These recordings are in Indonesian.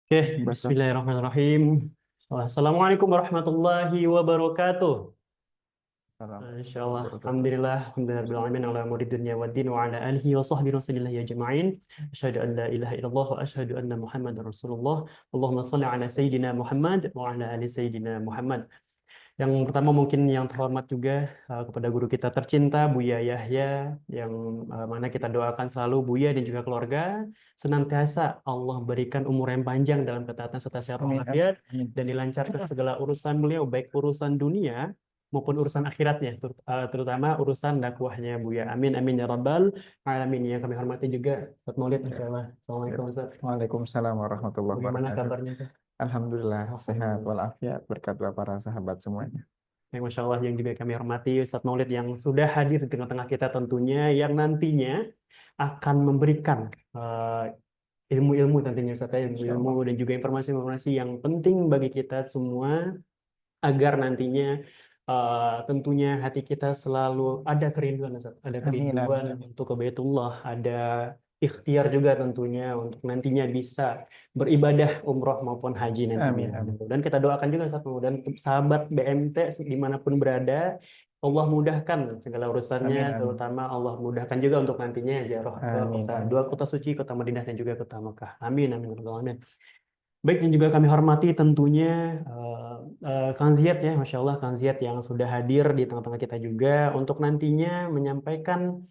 Oke, Baca. Bismillahirrahmanirrahim. Assalamualaikum warahmatullahi wabarakatuh. Assalamualaikum Insyaallah, warahmatullahi Alhamdulillah, Alhamdulillahirrahmanirrahim, ala umuri dunya wa din wa ala alihi wa sahbihi wa sallam ya jama'in. Asyhadu an la ilaha illallah wa asyhadu anna Muhammadar Rasulullah. Allahumma shalli ala Sayyidina Muhammad wa ala ali Sayyidina Muhammad. Yang pertama mungkin yang terhormat juga kepada guru kita tercinta Buya Yahya yang mana kita doakan selalu Buya dan juga keluarga senantiasa Allah berikan umur yang panjang dalam ketaatan serta sehat Amin, walafiat amin. dan dilancarkan segala urusan beliau baik urusan dunia maupun urusan akhiratnya terutama urusan dakwahnya Buya. Amin amin ya rabbal alamin. Yang kami hormati juga Ustaz Maulid insyaallah. Ya. Assalamualaikum Ustaz. Waalaikumsalam warahmatullahi Bagaimana wabarakatuh. kabarnya Ustaz? Alhamdulillah sehat Alhamdulillah. walafiat berkat doa para sahabat semuanya. Yang Masya Allah yang juga kami hormati Ustadz Maulid yang sudah hadir di tengah-tengah kita tentunya yang nantinya akan memberikan ilmu-ilmu tentunya Ustadz ya, Insya ilmu-ilmu Allah. dan juga informasi-informasi yang penting bagi kita semua agar nantinya tentunya hati kita selalu ada kerinduan Ustadz, ada Amin, kerinduan amin, amin. untuk ke Baitullah, ada ikhtiar juga tentunya untuk nantinya bisa beribadah umroh maupun haji nantinya. Amin, amin. Dan kita doakan juga satu dan untuk sahabat BMT dimanapun berada, Allah mudahkan segala urusannya, Amin, amin. terutama Allah mudahkan juga untuk nantinya ziarah ke Amin, kota amin. dua kota suci, kota Madinah dan juga kota Mekah. Amin amin ya rabbal alamin. Baik, yang juga kami hormati tentunya Kang Ziad ya, Masya Allah Kang Ziad yang sudah hadir di tengah-tengah kita juga untuk nantinya menyampaikan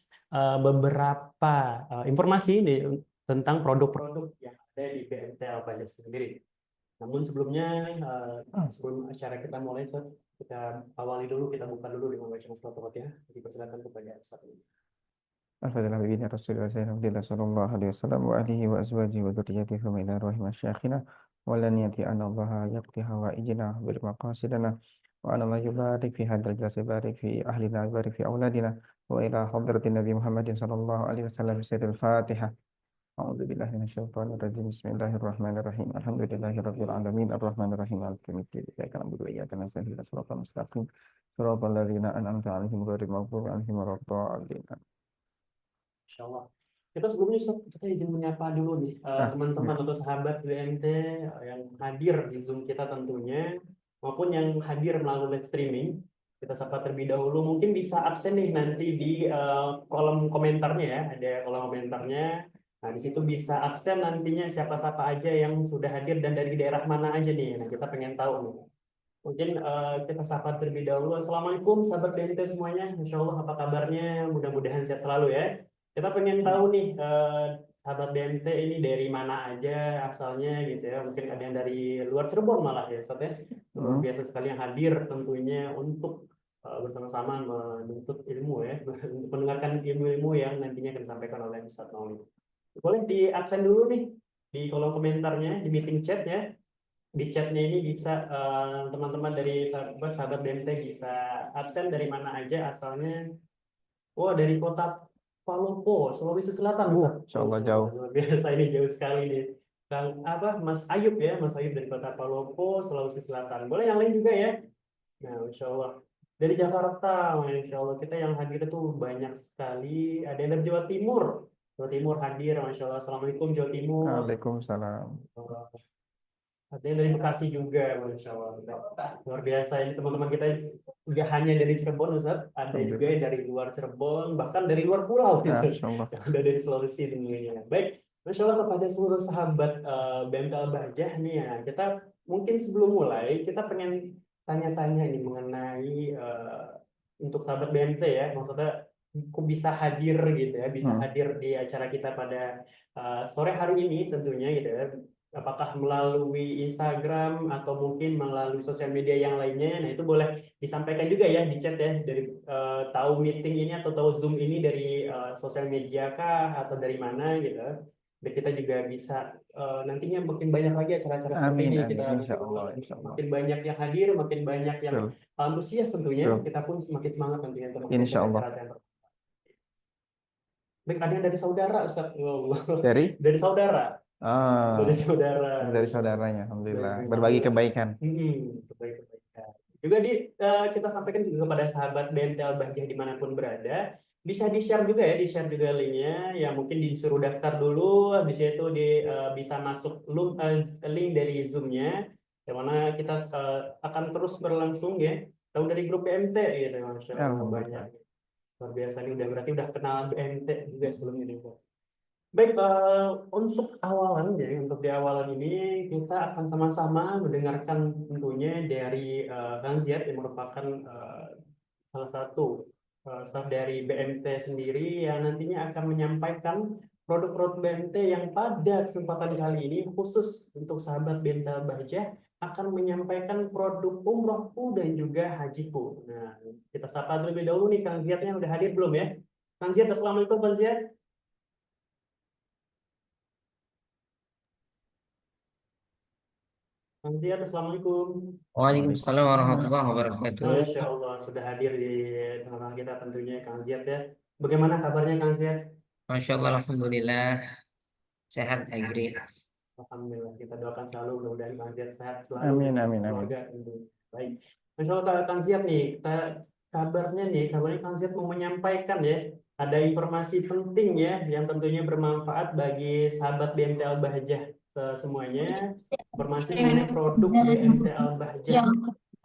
beberapa informasi tentang produk-produk yang ada di BMT Al-Bajaj sendiri. Namun sebelumnya, sebelum acara kita mulai, Ustaz, kita awali dulu, kita buka dulu dengan bacaan surat Al-Fatihah. Dipersilakan kepada Ustaz. Al-Fatihah bibina Rasulullah sallallahu alaihi wasallam wa alihi wa azwajihi wa dzurriyyatihi wa ila rohi masyayikhina wa lan yati an Allah yaqdi hawaijina bil maqasidana wa an Allah yubarik fi hadzal jalsa barik fi ahlina barik fi auladina wa ila hadratin Nabi Muhammadin sallallahu alaihi wasallam sirrul Fatihah. A'udzu billahi minasyaitonir rajim. Bismillahirrahmanirrahim. Alhamdulillahirabbil alamin arrahmanir rahim maliki yaumiddin. Iyyaka na'budu wa iyyaka nasta'in ihdinas siratal mustaqim. Siratal ladzina an'amta 'alaihim ghairil maghdubi 'alaihim waladdallin. Insya Allah. Kita sebelumnya Ustaz, kita izin menyapa dulu nih teman-teman Ya. atau sahabat BMT yang hadir di Zoom kita tentunya maupun yang hadir melalui live streaming. Kita sapa terlebih dahulu. Mungkin bisa absen nih nanti di kolom komentarnya ya, ada kolom komentarnya. Nah, di situ bisa absen nantinya siapa-siapa aja yang sudah hadir dan dari daerah mana aja nih. Nah, kita pengen tahu nih. Mungkin kita sapa terlebih dahulu. Assalamualaikum sahabat BNT semuanya. Insya Allah apa kabarnya? Mudah-mudahan sehat selalu ya. Kita pengen tahu nih sahabat BNT ini dari mana aja asalnya gitu ya. Mungkin ada yang dari luar Cirebon malah ya Ustaz ya. Luar Hmm. biasa sekali yang hadir tentunya untuk bersama-sama menuntut ilmu ya. Untuk mendengarkan ilmu-ilmu yang nantinya akan disampaikan oleh Ustaz Maulid. Boleh di absen dulu nih di kolom komentarnya, di meeting chat ya, di chatnya ini bisa teman-teman dari sahabat BMT bisa absen dari mana aja asalnya. Oh, dari kota Palopo, Sulawesi Selatan, Ustaz. Insya Oh, Allah jauh. luar biasa ini jauh sekali nih. Kang apa Mas Ayub ya, Mas Ayub dari kota Palopo, Sulawesi Selatan. Boleh yang lain juga ya. Nah, Insya Allah. Dari Jakarta, Insya Allah kita yang hadir itu banyak sekali. Ada yang dari Jawa Timur. Jawa Timur hadir, Masya Allah. Assalamualaikum Jawa Timur. Waalaikumsalam. Ada yang dari Bekasi juga, Masya Allah. Luar biasa ini teman-teman kita nggak hanya dari Cirebon, Ustaz. Ada juga Alhamdulillah. yang dari luar Cirebon, bahkan dari luar pulau, Ya, Ustaz. insya Allah. Yang ada dari Sulawesi tentunya. Baik, Masya Allah kepada seluruh sahabat BMT Al-Bahjah nih ya. Kita mungkin sebelum mulai, kita pengen tanya-tanya nih mengenai untuk sahabat BMT ya. Maksudnya, kok bisa hadir gitu ya, bisa Hmm. hadir di acara kita pada sore hari ini tentunya gitu ya, apakah melalui Instagram atau mungkin melalui sosial media yang lainnya. Nah, itu boleh disampaikan juga ya di chat ya dari tahu meeting ini atau tahu Zoom ini dari sosial media kah atau dari mana gitu. Biar kita juga bisa nantinya makin banyak lagi acara-acara seperti Amin, ini amin. kita Insya Allah, insya Allah. makin banyak yang hadir, makin banyak yang Betul, antusias tentunya, betul. kita pun semakin semangat tentunya untuk Insya mengikuti Allah. acara-acara. Baik, ada yang dari saudara Ustaz. Ya Allah. Dari? Dari saudara, dari Ah, saudara. dari saudaranya. Dari Alhamdulillah. Berbagi saudara. kebaikan. Kebaikan. Juga kita sampaikan juga kepada sahabat BMT Al-Bahjah dimanapun berada, bisa di-share juga ya, di-share juga linknya. Ya mungkin disuruh daftar dulu, habis itu bisa masuk link dari Zoom-nya, yang mana kita akan terus berlangsung ya. Tahu dari grup BMT gitu, Masya Allah banyak. Alhamdulillah. Luar biasa nih, udah berarti udah kenal BMT juga sebelum ini. Baik, untuk awalan ya, untuk di awalan ini kita akan sama-sama mendengarkan tentunya dari Kang Ziad yang merupakan salah satu staf dari BMT sendiri yang nantinya akan menyampaikan produk-produk BMT yang pada kesempatan kali ini khusus untuk sahabat BMT Al-Bahjah akan menyampaikan produk umrohku dan juga hajiku. Nah, kita sapa terlebih dahulu nih Kang Ziadnya udah hadir belum ya? Kang Ziad, Assalamualaikum Kang Ziad. Kang Ziad, Assalamualaikum. Waalaikumsalam Waalaikumsalam. warahmatullahi wabarakatuh. Masya Allah, sudah hadir di tengah-tengah kita tentunya Kang Ziad ya. Bagaimana kabarnya Kang Ziad? Masya Allah, alhamdulillah sehat Agri. Alhamdulillah, kita doakan selalu mudah-mudahan Kang Ziad sehat selalu dan Amin, amin, amin. keluarga tentu. Baik. Masya Allah, Kang Ziad nih, kabarnya Kang Ziad mau menyampaikan ya, ada informasi penting ya, yang tentunya bermanfaat bagi sahabat BMT Al-Bahjah semuanya, informasi mengenai produk BMT Al-Bahjah.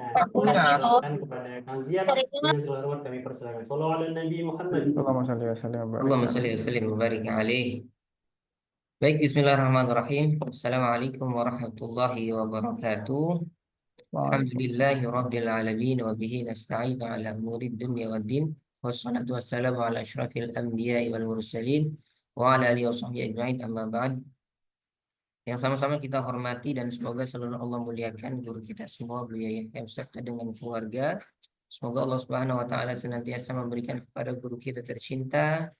Nah, boleh dijelaskan kepada Kang Ziad dengan segala hormat kami persilakan. Sallallahu alaihi Nabi Muhammad. Allahumma shalli wa sallim wa barik Allahumma ala salli wa sayyidina. sallim wa barik alaih. Baik, bismillahirrahmanirrahim. Assalamualaikum warahmatullahi wabarakatuh. Waalaikumsalam. Alhamdulillahi rabbil alamin wa bihi nasta'inu ala umuri dunya wad din. Wassalatu wassalamu ala asyrafil anbiya'i wal mursalin wa ala alihi wa sahbihi ajma'in, amma ba'd. Yang sama-sama kita hormati dan semoga selalu Allah muliakan guru kita semua, beliau yang beserta dengan keluarga. Semoga Allah Subhanahu wa taala senantiasa memberikan kepada guru kita tercinta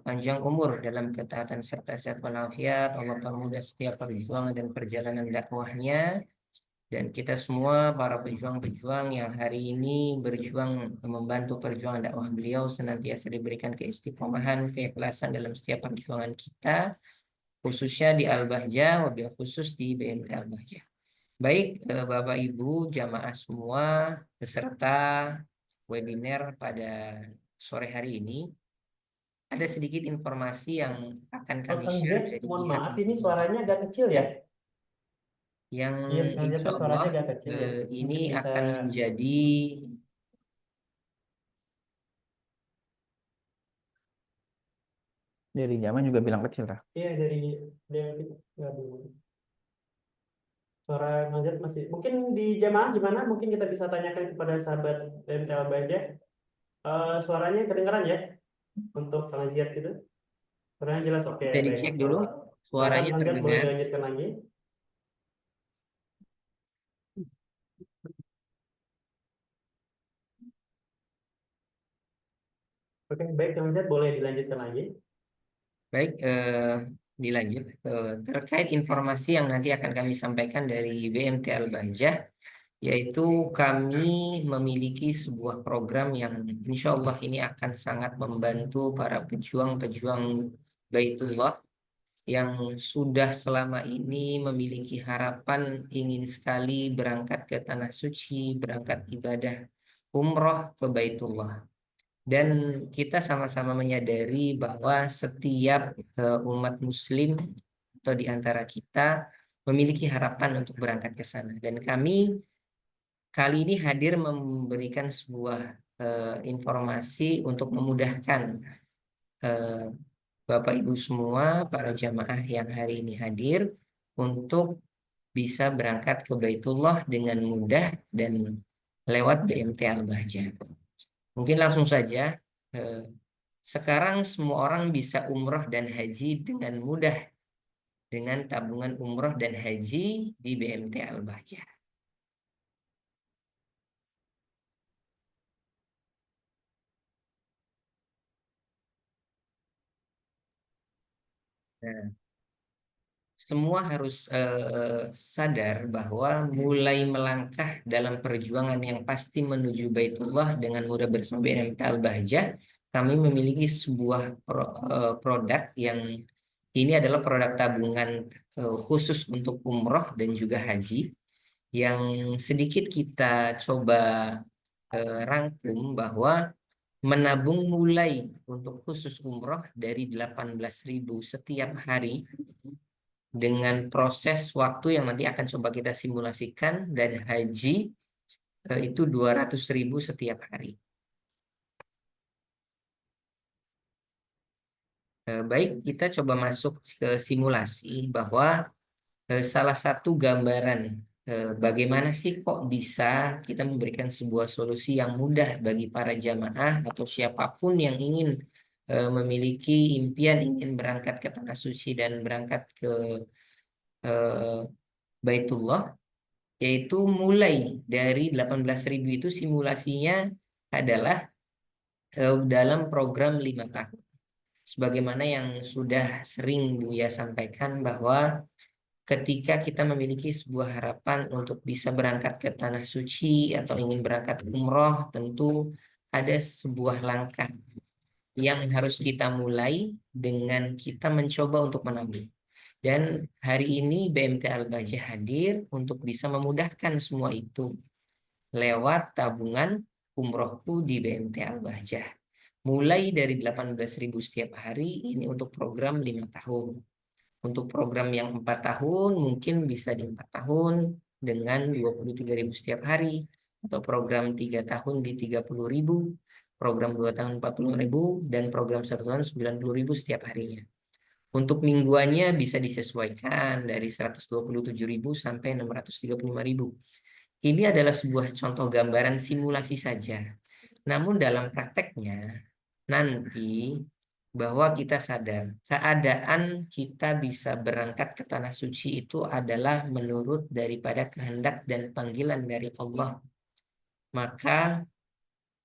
panjang umur dalam ketaatan serta sehat walafiat. Allah permudah setiap perjuangan dan perjalanan dakwahnya, dan kita semua para pejuang-pejuang yang hari ini berjuang membantu perjuangan dakwah beliau senantiasa diberikan keistiqomahan, keikhlasan dalam setiap perjuangan kita, khususnya di Al-Bahjah, wabil khusus di BMT Al-Bahjah. Baik, Bapak Ibu jamaah semua peserta webinar pada sore hari ini, ada sedikit informasi yang akan Oh, kami Kang share Ziad, dari mohon pihak maaf ini suaranya agak kecil ya. yang Iya, Kang Ziad insya kan Allah suaranya agak kecil ya. ini Mungkin bisa, akan menjadi Dari zaman juga bilang kecil lah. iya dari nggak dulu. Suara Kang Ziad masih, mungkin di jamaah gimana? Mungkin kita bisa tanyakan kepada sahabat BMT Al-Bahjah. Suaranya kedengaran ya untuk Kang Ziad gitu. Suaranya jelas, oke, kita baik, dicek Masya dulu Allah. Silakan suaranya Kang Ziad, boleh terdengar. dilanjutkan lagi. Oke, baik Kang Ziad, boleh dilanjutkan lagi. Baik, dilanjut terkait informasi yang nanti akan kami sampaikan dari BMT Al-Bahjah, yaitu kami memiliki sebuah program yang insya Allah ini akan sangat membantu para pejuang-pejuang Baitullah yang sudah selama ini memiliki harapan ingin sekali berangkat ke Tanah Suci, berangkat ibadah umroh ke Baitullah. Dan kita sama-sama menyadari bahwa setiap umat Muslim atau di antara kita memiliki harapan untuk berangkat ke sana. Dan kami kali ini hadir memberikan sebuah informasi untuk memudahkan eh, Bapak Ibu semua, para jamaah yang hari ini hadir untuk bisa berangkat ke Baitullah dengan mudah dan lewat BMT Al-Bahjah. Mungkin langsung saja, eh, sekarang semua orang bisa umroh dan haji dengan mudah dengan tabungan umroh dan haji di BMT Al-Bahjah. Nah, semua harus sadar bahwa mulai melangkah dalam perjuangan yang pasti menuju Baitullah dengan mudah bersama BMT Al-Bahjah, kami memiliki sebuah produk yang ini adalah produk tabungan khusus untuk umroh dan juga haji, yang sedikit kita coba rangkum bahwa menabung mulai untuk khusus umroh dari 18.000 setiap hari dengan proses waktu yang nanti akan coba kita simulasikan, dan haji itu 200.000 setiap hari. Baik, kita coba masuk ke simulasi bahwa salah satu gambaran bagaimana sih kok bisa kita memberikan sebuah solusi yang mudah bagi para jamaah atau siapapun yang ingin memiliki impian ingin berangkat ke Tanah Suci dan berangkat ke eh, Baitullah, yaitu mulai dari 18.000 itu simulasinya adalah dalam program 5 tahun. Sebagaimana yang sudah sering Buya sampaikan bahwa ketika kita memiliki sebuah harapan untuk bisa berangkat ke Tanah Suci atau ingin berangkat umroh, tentu ada sebuah langkah yang harus kita mulai dengan kita mencoba untuk menabung. Dan hari ini BMT Al-Bahjah hadir untuk bisa memudahkan semua itu lewat tabungan umrohku di BMT Al-Bahjah. Mulai dari 18.000 setiap hari, ini untuk program 5 tahun. Untuk program yang 4 tahun, mungkin bisa di 4 tahun dengan 23.000 setiap hari. Atau program 3 tahun di 30.000, program 2 tahun 40.000, dan program 1 tahun 90.000 setiap harinya. Untuk mingguannya bisa disesuaikan dari 127.000 sampai 635.000. Ini adalah sebuah contoh gambaran simulasi saja. Namun dalam prakteknya nanti bahwa kita sadar keadaan kita bisa berangkat ke Tanah Suci itu adalah menurut daripada kehendak dan panggilan dari Allah. Maka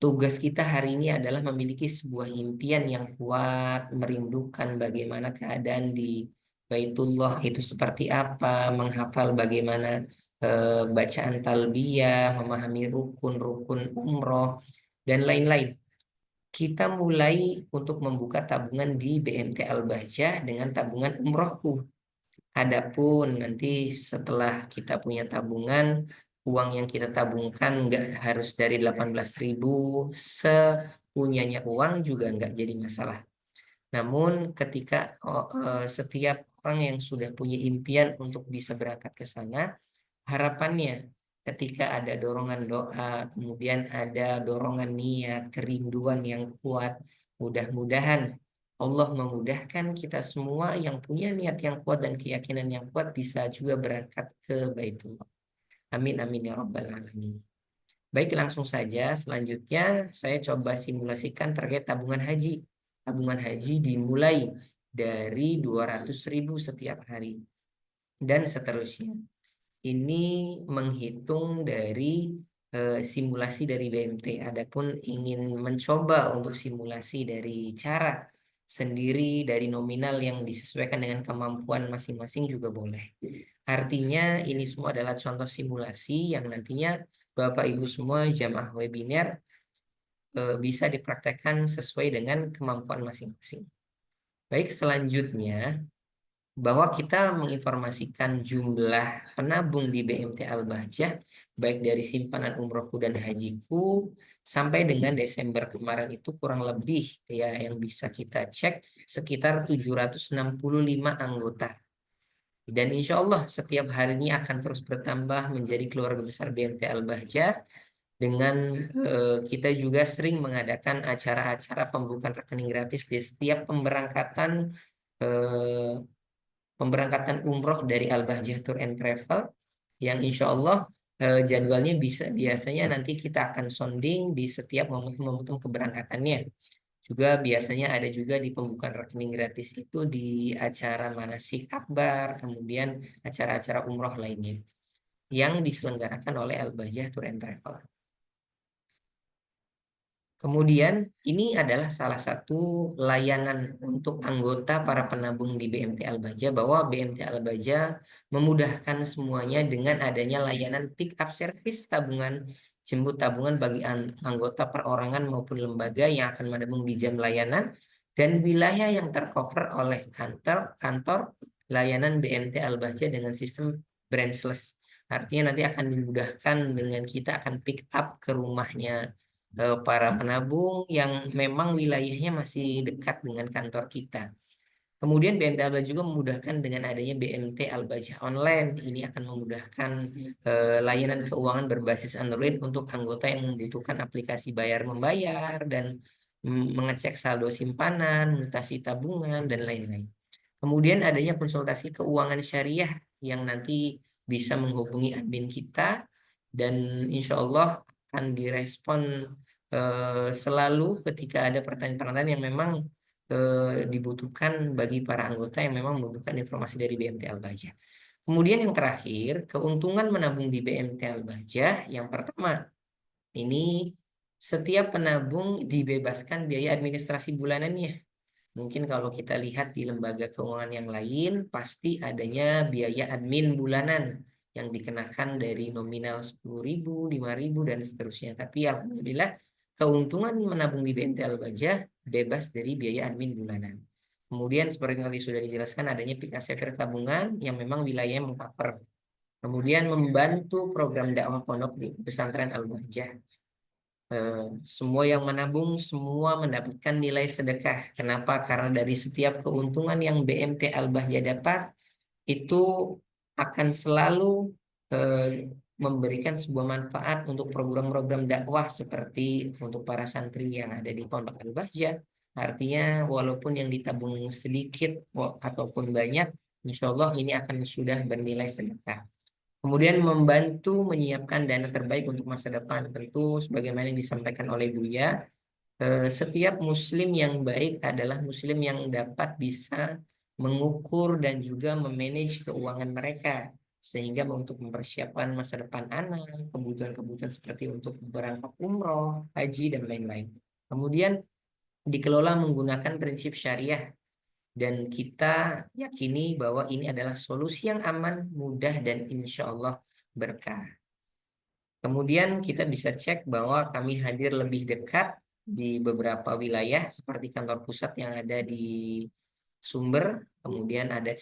tugas kita hari ini adalah memiliki sebuah impian yang kuat, merindukan bagaimana keadaan di Baitullah itu seperti apa, menghafal bagaimana bacaan talbiyah, memahami rukun-rukun umroh, dan lain-lain. Kita mulai untuk membuka tabungan di BMT Al-Bahjah dengan tabungan umrohku. Adapun nanti setelah kita punya tabungan, uang yang kita tabungkan nggak harus dari 18.000, sepunyanya uang juga nggak jadi masalah. Namun ketika setiap orang yang sudah punya impian untuk bisa berangkat ke sana, harapannya ketika ada dorongan doa, kemudian ada dorongan niat, kerinduan yang kuat, mudah-mudahan Allah memudahkan kita semua yang punya niat yang kuat dan keyakinan yang kuat bisa juga berangkat ke Baitullah. Amin amin ya rabbal alamin. Baik, langsung saja selanjutnya saya coba simulasikan terkait tabungan haji. Tabungan haji dimulai dari 200.000 setiap hari dan seterusnya. Ini menghitung dari simulasi dari BMT. Adapun ingin mencoba untuk simulasi dari cara sendiri dari nominal yang disesuaikan dengan kemampuan masing-masing juga boleh. Artinya ini semua adalah contoh simulasi yang nantinya Bapak Ibu semua jamaah webinar bisa dipraktekkan sesuai dengan kemampuan masing-masing. Baik, selanjutnya bahwa kita menginformasikan jumlah penabung di BMT Al-Bahjah baik dari simpanan umrohku dan hajiku sampai dengan Desember kemarin itu kurang lebih ya yang bisa kita cek sekitar 765 anggota. Dan insya Allah setiap harinya akan terus bertambah menjadi keluarga besar BMT Al-Bahjah dengan kita juga sering mengadakan acara-acara pembukaan rekening gratis di setiap pemberangkatan umroh dari Al-Bahjah Tour and Travel yang insya Allah jadwalnya biasanya nanti kita akan sounding di setiap momentum-momentum keberangkatannya. Juga biasanya ada juga di pembukaan rekening gratis itu di acara manasik akbar, kemudian acara-acara umroh lainnya yang diselenggarakan oleh Al-Bahjah Tour and Travel. Kemudian ini adalah salah satu layanan untuk anggota para penabung di BMT Al-Bahjah bahwa BMT Al-Bahjah memudahkan semuanya dengan adanya layanan pick up service tabungan, jemput tabungan bagi anggota perorangan maupun lembaga yang akan menabung di jam layanan dan wilayah yang tercover oleh kantor layanan BMT Al-Bahjah dengan sistem branchless. Artinya nanti akan dimudahkan dengan kita akan pick up ke rumahnya para penabung yang memang wilayahnya masih dekat dengan kantor kita. Kemudian BMT Alba juga memudahkan dengan adanya BMT Al-Bajah Online. Ini akan memudahkan layanan keuangan berbasis Android untuk anggota yang membutuhkan aplikasi bayar membayar dan mengecek saldo simpanan, mutasi tabungan, dan lain-lain. Kemudian adanya konsultasi keuangan syariah yang nanti bisa menghubungi admin kita dan insya Allah akan direspon selalu ketika ada pertanyaan-pertanyaan yang memang dibutuhkan bagi para anggota yang memang membutuhkan informasi dari BMT Al-Bajah. Kemudian yang terakhir, keuntungan menabung di BMT Al-Bajah. Yang pertama, ini setiap penabung dibebaskan biaya administrasi bulanannya. Mungkin kalau kita lihat di lembaga keuangan yang lain, pasti adanya biaya admin bulanan yang dikenakan dari nominal 10.000, 5.000, dan seterusnya. Tapi alhamdulillah, keuntungan menabung di BMT Al-Bajah bebas dari biaya admin bulanan. Kemudian seperti yang tadi sudah dijelaskan, adanya Pika tabungan yang memang wilayahnya mengcover. Kemudian membantu program dakwah pondok di pesantren Al-Bajah. Semua yang menabung semua mendapatkan nilai sedekah. Kenapa? Karena dari setiap keuntungan yang BMT Al-Bahjah dapat itu akan selalu memberikan sebuah manfaat untuk program-program dakwah seperti untuk para santri yang ada di Pondok Al-Bahjah. Artinya walaupun yang ditabung sedikit ataupun banyak, insya Allah ini akan sudah bernilai sedekah. Kemudian membantu menyiapkan dana terbaik untuk masa depan. Tentu sebagaimana yang disampaikan oleh Buya, setiap muslim yang baik adalah muslim yang dapat bisa mengukur dan juga memanage keuangan mereka. Sehingga untuk mempersiapkan masa depan anak, kebutuhan-kebutuhan seperti untuk berangkat umroh, haji, dan lain-lain. Kemudian dikelola menggunakan prinsip syariah. Dan kita yakini bahwa ini adalah solusi yang aman, mudah, dan insya Allah berkah. Kemudian kita bisa cek bahwa kami hadir lebih dekat di beberapa wilayah seperti kantor pusat yang ada di Sumber, kemudian ada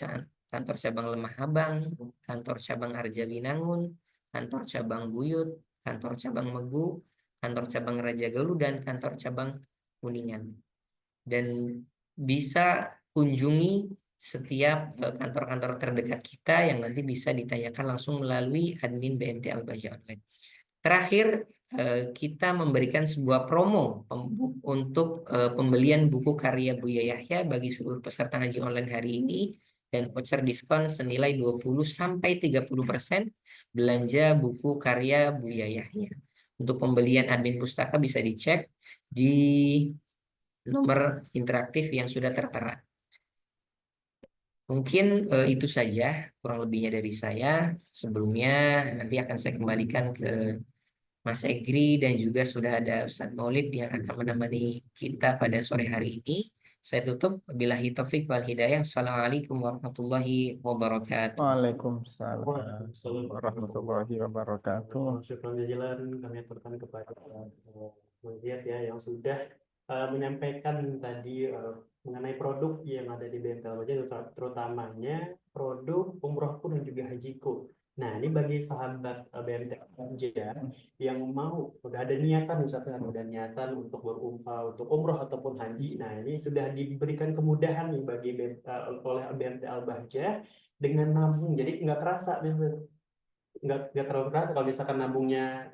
kantor cabang Lemah Abang, kantor cabang Arjawinangun, kantor cabang Buyut, kantor cabang Megu, kantor cabang Raja Galuh, dan kantor cabang Kuningan. Dan bisa kunjungi setiap kantor-kantor terdekat kita yang nanti bisa ditanyakan langsung melalui admin BMT Al-Bajah Online. Terakhir, kita memberikan sebuah promo untuk pembelian buku karya Buya Yahya bagi seluruh peserta ngaji online hari ini dan voucher diskon senilai 20-30% belanja buku karya Buya Yahya. Untuk pembelian admin pustaka bisa dicek di nomor interaktif yang sudah tertera. Mungkin itu saja kurang lebihnya dari saya. Sebelumnya nanti akan saya kembalikan ke Mas Egri dan juga sudah ada Ustadz Maulid yang akan menemani kita pada sore hari ini. Saya tutup. Billahi taufik wal hidayah. Assalamualaikum warahmatullahi wabarakatuh. Waalaikumsalam Waalaikumsalam warahmatullahi wabarakatuh. Syukran jazilan kami aturkan kepada Muhammad ya yang sudah menyampaikan tadi mengenai produk yang ada di BMT Al-Bajah, terutamanya produk umrohku dan juga hajiku. Nah, ini bagi sahabat BMT Al-Bajah yang mau, udah ada niatan misalkan, udah niatan untuk untuk umroh ataupun haji. Nah, ini sudah diberikan kemudahan nih bagi oleh BMT Al-Bajah dengan nabung. Jadi nggak kerasa, nggak terlalu kerasa kalau misalkan nabungnya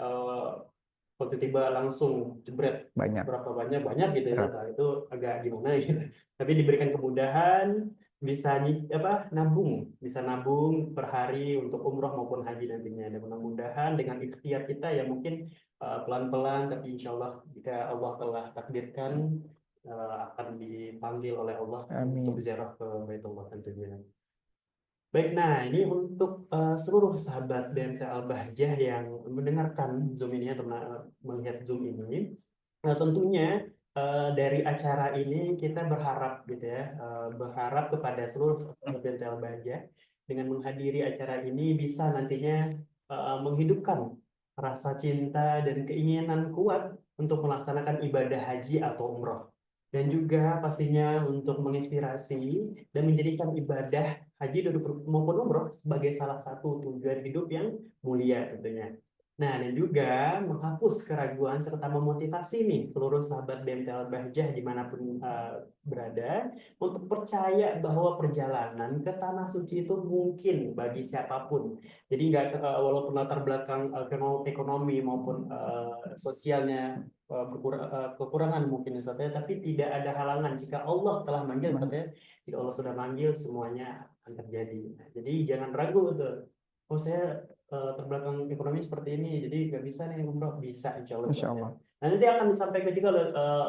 kalau tiba langsung jebret Banyak. berapa banyak gitu ya. Berat. Nah, itu agak gimana gitu. Tapi diberikan kemudahan bisa bisa nabung per hari untuk umroh maupun haji nantinya. Dan mudah-mudahan dengan ikhtiar kita ya mungkin pelan-pelan, tapi insya Allah jika Allah telah takdirkan akan dipanggil oleh Allah untuk Amin. ziarah ke Baitullah tentunya. Baik, nah ini untuk seluruh sahabat BMT Al-Bahjah yang mendengarkan Zoom ini atau melihat Zoom ini, tentunya dari acara ini kita berharap gitu ya, berharap kepada seluruh sahabat BMT Al-Bahjah dengan menghadiri acara ini bisa nantinya menghidupkan rasa cinta dan keinginan kuat untuk melaksanakan ibadah haji atau umroh. Dan juga pastinya untuk menginspirasi dan menjadikan ibadah haji maupun umroh sebagai salah satu tujuan hidup yang mulia tentunya. Nah, dan juga menghapus keraguan serta memotivasi nih seluruh sahabat BMT Al-Bahjah dimanapun berada untuk percaya bahwa perjalanan ke tanah suci itu mungkin bagi siapapun. Jadi nggak walaupun latar belakang ekonomi maupun sosialnya kekurangan mungkin ya Ustaz ya, tapi tidak ada halangan jika Allah telah manggil Ustaz ya. Jika Allah sudah manggil semuanya akan terjadi. Nah, jadi jangan ragu tuh. Oh saya terbelakang ekonomi seperti ini, jadi nggak bisa nih umroh. Bisa insya Allah Insya Ustaz ya. Allah. Nah, nanti akan disampaikan juga oleh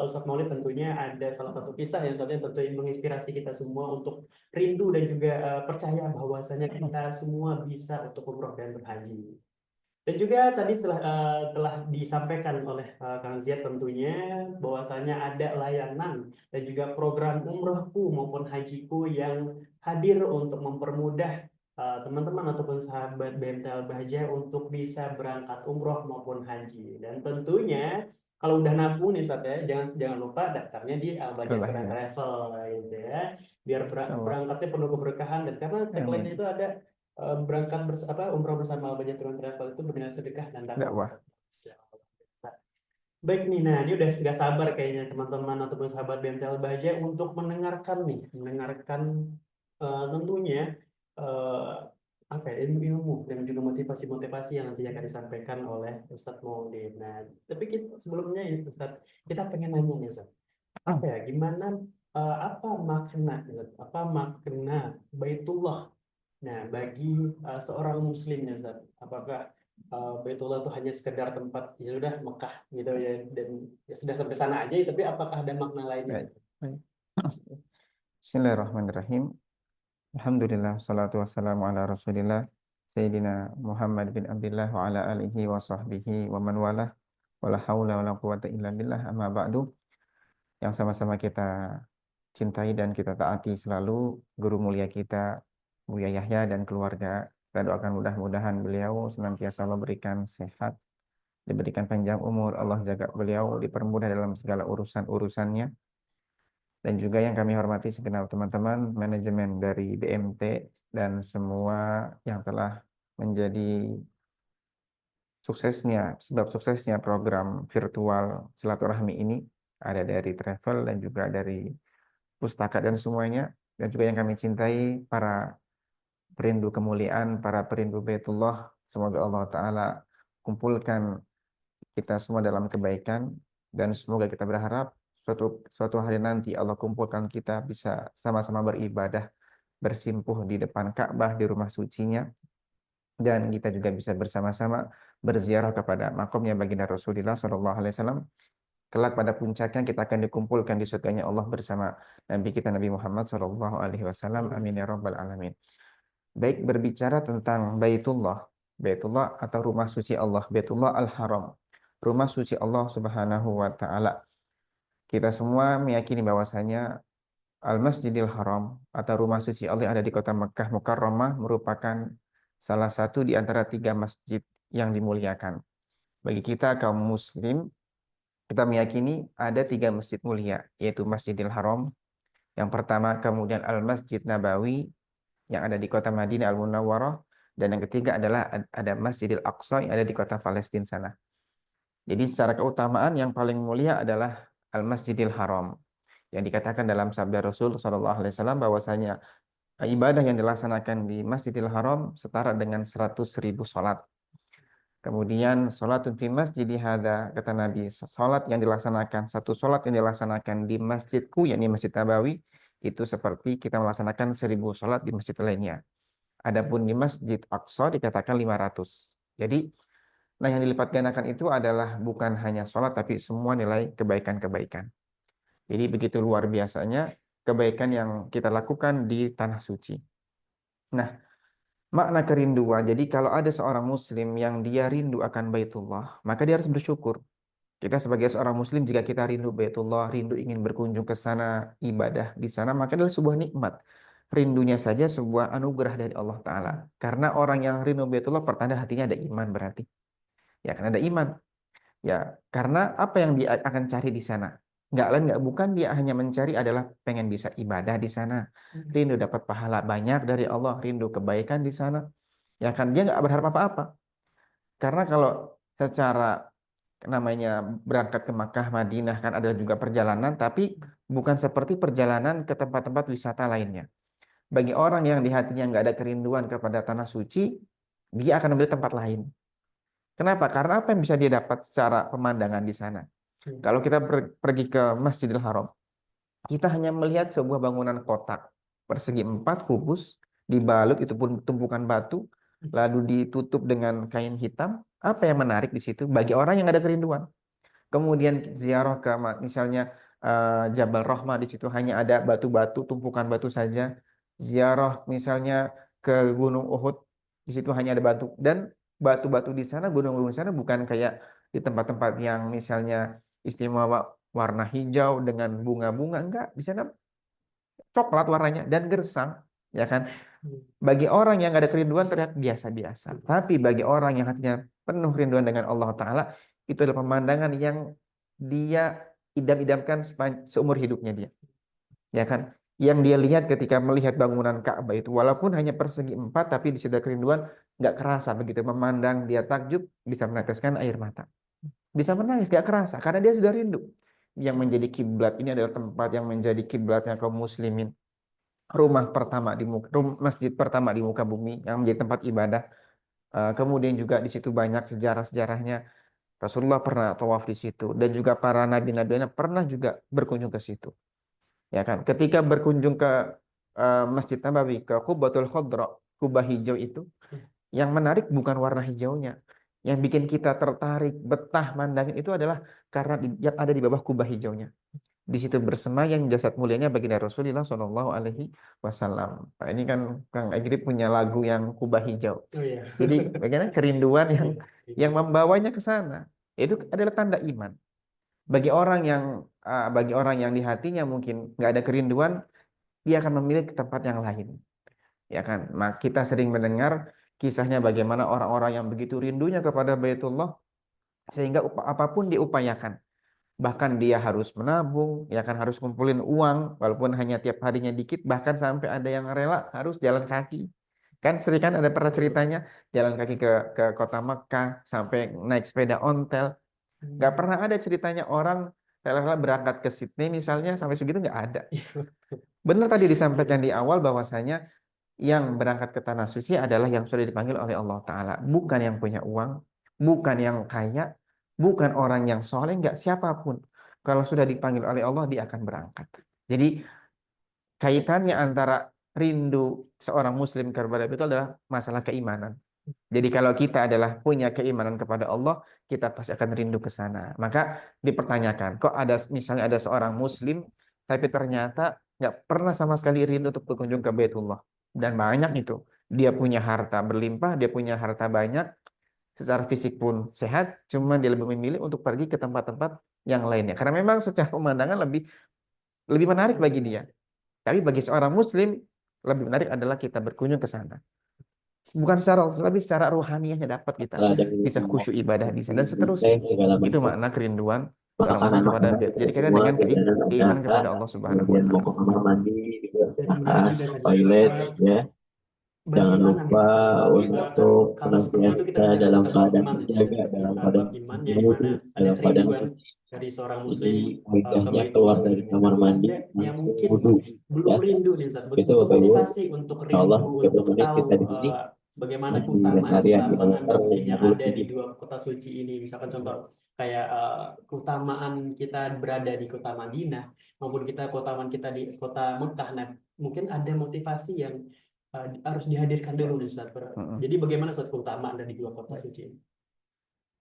Ustadz Maulid, tentunya ada salah satu kisah yang tentunya menginspirasi kita semua untuk rindu dan juga percaya bahwasanya kita semua bisa untuk umroh dan berhaji. Dan juga tadi telah disampaikan oleh Kang Ziad tentunya bahwasanya ada layanan dan juga program umrohku maupun hajiku yang hadir untuk mempermudah teman-teman ataupun sahabat BMT Al-Bahjah untuk bisa berangkat umroh maupun haji. Dan tentunya kalau udah nabung nih Ustaz ya, jangan jangan lupa daftarnya di Al-Bahjah Tour and Al-Bahjah. Travel gitu ya. Biar Insya Allah. berangkatnya penuh keberkahan, dan karena tagline-nya Amin. itu ada berangkat umroh bersama Al-Bahjah Tour and Travel itu benar sedekah dan dakwah. Dakwah. Baik nih, nah ini udah nggak sabar kayaknya teman-teman ataupun sahabat BMT Al-Bahjah untuk mendengarkan tentunya eh, apa ya, ilmu-ilmu dan juga motivasi-motivasi yang nanti akan disampaikan oleh Ustadz Maulid. Nah, tapi sebelumnya ini Ustadz, kita pengen nanya nih Ustadz, apa ya, gimana apa makna, Ustadz? Apa makna Baitullah. Nah, bagi seorang muslim ya Ustaz, apakah Baitullah itu hanya sekedar tempat ya udah Mekah gitu ya, dan ya sudah sampai sana aja, tapi apakah ada makna lainnya? Baik. Baik. Bismillahirrahmanirrahim. Alhamdulillah, salatu wassalamu ala Rasulillah, Sayyidina Muhammad bin Abdullah wa ala alihi wa sahbihi wa man walah, wala haula wala quwata illa billah, amma ba'du. Yang sama-sama kita cintai dan kita taati selalu guru mulia kita, Buya Yahya dan keluarga. Kita doakan mudah-mudahan beliau senantiasa Allah berikan sehat, diberikan panjang umur, Allah jaga beliau, dipermudah dalam segala urusan-urusannya. Dan juga yang kami hormati segenap teman-teman manajemen dari BMT dan semua yang telah menjadi sebab suksesnya program virtual silaturahmi ini, ada dari travel dan juga dari pustaka dan semuanya, dan juga yang kami cintai para perindu kemuliaan, para perindu Baitullah. Semoga Allah Ta'ala kumpulkan kita semua dalam kebaikan, dan semoga kita berharap suatu hari nanti Allah kumpulkan kita bisa sama-sama beribadah, bersimpuh di depan Ka'bah, di rumah sucinya, dan kita juga bisa bersama-sama berziarah kepada makamnya baginda Rasulullah SAW. Kelak pada puncaknya kita akan dikumpulkan di surganya Allah bersama Nabi kita Nabi Muhammad SAW. Amin ya Rabbal Alamin. Baik, berbicara tentang Baitullah, Baitullah atau rumah suci Allah, Baitullah Al-Haram, rumah suci Allah Subhanahu wa Ta'ala. Kita semua meyakini bahwasanya Al-Masjidil Haram atau rumah suci Allah yang ada di kota Mekah Mukarramah merupakan salah satu di antara 3 masjid yang dimuliakan. Bagi kita kaum muslim, kita meyakini ada 3 masjid mulia, yaitu Masjidil Haram yang pertama, kemudian Al-Masjid Nabawi yang ada di kota Madinah Al-Munawwarah, dan yang ketiga adalah ada Masjidil Aqsa yang ada di kota Palestina sana. Jadi secara keutamaan yang paling mulia adalah Al-Masjidil Haram, yang dikatakan dalam sabda Rasul SAW bahwasanya ibadah yang dilaksanakan di Masjidil Haram setara dengan 100.000 sholat. Kemudian sholatun fi masjidi hadza, kata Nabi, satu sholat yang dilaksanakan di masjidku, yakni Masjid Nabawi, itu seperti kita melaksanakan 1.000 sholat di masjid lainnya. Adapun di Masjid Aqsa dikatakan 500. Jadi, nah yang dilipat gandakan itu adalah bukan hanya sholat, tapi semua nilai kebaikan-kebaikan. Jadi begitu luar biasanya kebaikan yang kita lakukan di tanah suci. Nah, makna kerinduan. Jadi kalau ada seorang muslim yang dia rindu akan Baitullah, maka dia harus bersyukur. Kita sebagai seorang muslim, jika kita rindu Baitullah, rindu ingin berkunjung ke sana, ibadah di sana, maka adalah sebuah nikmat. Rindunya saja sebuah anugerah dari Allah Ta'ala. Karena orang yang rindu Baitullah, pertanda hatinya ada iman berarti. Ya, karena ada iman. Ya, karena apa yang dia akan cari di sana? Nggak lain, nggak bukan, dia hanya mencari adalah pengen bisa ibadah di sana. Rindu dapat pahala banyak dari Allah, rindu kebaikan di sana. Ya kan, dia nggak berharap apa-apa. Karena kalau secara namanya berangkat ke Makkah, Madinah kan ada juga perjalanan, tapi bukan seperti perjalanan ke tempat-tempat wisata lainnya. Bagi orang yang di hatinya nggak ada kerinduan kepada tanah suci, dia akan memilih tempat lain. Kenapa? Karena apa yang bisa dia dapat secara pemandangan di sana? Kalau kita pergi ke Masjidil Haram, kita hanya melihat sebuah bangunan kotak persegi 4 kubus, dibalut itu pun tumpukan batu, lalu ditutup dengan kain hitam. Apa yang menarik di situ bagi orang yang ada kerinduan? Kemudian ziarah ke misalnya Jabal Rahmah, di situ hanya ada batu-batu, tumpukan batu saja. Ziarah misalnya ke Gunung Uhud, di situ hanya ada batu, dan batu-batu di sana, gunung-gunung di sana bukan kayak di tempat-tempat yang misalnya istimewa warna hijau dengan bunga-bunga, enggak. Di sana coklat warnanya dan gersang, ya kan? Bagi orang yang ada kerinduan terlihat biasa-biasa. Tapi bagi orang yang hatinya penuh kerinduan dengan Allah Ta'ala, itu adalah pemandangan yang dia idam-idamkan seumur hidupnya dia. Ya kan? Yang dia lihat ketika melihat bangunan Ka'bah itu, walaupun hanya persegi 4, tapi di situ ada kerinduan, nggak kerasa begitu memandang, dia takjub, bisa meneteskan air mata. Bisa menangis, nggak kerasa, karena dia sudah rindu. Yang menjadi kiblat ini adalah tempat yang menjadi kiblatnya kaum muslimin, rumah pertama di muka, masjid pertama di muka bumi yang menjadi tempat ibadah. Kemudian juga di situ banyak sejarah-sejarahnya. Rasulullah pernah tawaf di situ dan juga para nabi-nabi lainnya pernah juga berkunjung ke situ. Ya kan? Ketika berkunjung ke Masjid Nabawi, ke Qubatul Khadra, kubah hijau itu, yang menarik bukan warna hijaunya. Yang bikin kita tertarik, betah mandangin itu adalah karena yang ada di bawah kubah hijaunya. Di situ bersemayam jasad mulianya baginda Rasulullah Shallallahu Alaihi Wasallam. Nah, ini kan Kang Egri punya lagu yang kubah hijau. Oh iya. Jadi bagaimana kerinduan yang membawanya ke sana. Itu adalah tanda iman. Bagi orang yang di hatinya mungkin nggak ada kerinduan, dia akan memilih ke tempat yang lain. Ya kan? Nah, kita sering mendengar kisahnya bagaimana orang-orang yang begitu rindunya kepada Baitullah sehingga apapun diupayakan. Bahkan dia harus menabung, ya kan, harus kumpulin uang walaupun hanya tiap harinya dikit, bahkan sampai ada yang rela harus jalan kaki. Kan sering kan ada pernah ceritanya jalan kaki ke kota Mekah sampai naik sepeda ontel. Nggak pernah ada ceritanya orang rela-rela berangkat ke Sydney misalnya sampai segitu, nggak ada. Benar tadi disampaikan di awal bahwasanya yang berangkat ke tanah suci adalah yang sudah dipanggil oleh Allah Ta'ala. Bukan yang punya uang, bukan yang kaya, bukan orang yang soleh, enggak, siapapun. Kalau sudah dipanggil oleh Allah, dia akan berangkat. Jadi kaitannya antara rindu seorang muslim kepada itu adalah masalah keimanan. Jadi kalau kita adalah punya keimanan kepada Allah, kita pasti akan rindu ke sana. Maka dipertanyakan, kok ada misalnya ada seorang muslim, tapi ternyata nggak pernah sama sekali rindu untuk berkunjung ke Baitullah. Dan banyak itu. Dia punya harta berlimpah, dia punya harta banyak, secara fisik pun sehat, cuma dia lebih memilih untuk pergi ke tempat-tempat yang lainnya. Karena memang secara pemandangan lebih lebih menarik bagi dia. Tapi bagi seorang muslim, lebih menarik adalah kita berkunjung ke sana. Bukan secara tapi secara rohaniahnya dapat kita Ada bisa khusyuk ibadah di sana dan seterusnya. dan segala Itu macam makna kerinduan seorang muslim kepada makanan-makanan jadi dari kita semua dengan jajanan keimanan ada, kepada Allah Subhanahu wa kemudian mau taala. ke kamar mandi juga Dan menarik juga tadi, toilet ya. Jangan bagaimana lupa misalkan untuk kalau seperti itu kita senantiasa bicara dalam tentang bab keadaan iman, terjaga, dalam kita keadaan bab imannya di mana berwudu, ada dalam keadaan kerinduan suci. dari seorang Jadi muslim ke mudahnya Baitullah. keluar dari kamar Tapi mandi ada yang langsung mungkin wudu belum ya. rindu nih Ustaz, Itu butuh Bapak Ibu, motivasi untuk insya Allah rindu, 30 untuk menit tahu kita di sini bagaimana di Lesarian di keutamaan kilometer mungkin yang ada di 57. dua kota suci ini. Misalkan contoh kayak keutamaan kita berada di kota Madinah maupun keutamaan kita di kota Mekah. Nah, mungkin ada motivasi yang harus dihadirkan dulu nih Ustaz. Jadi bagaimana Ustaz keutamaan dari dua kota suci ini?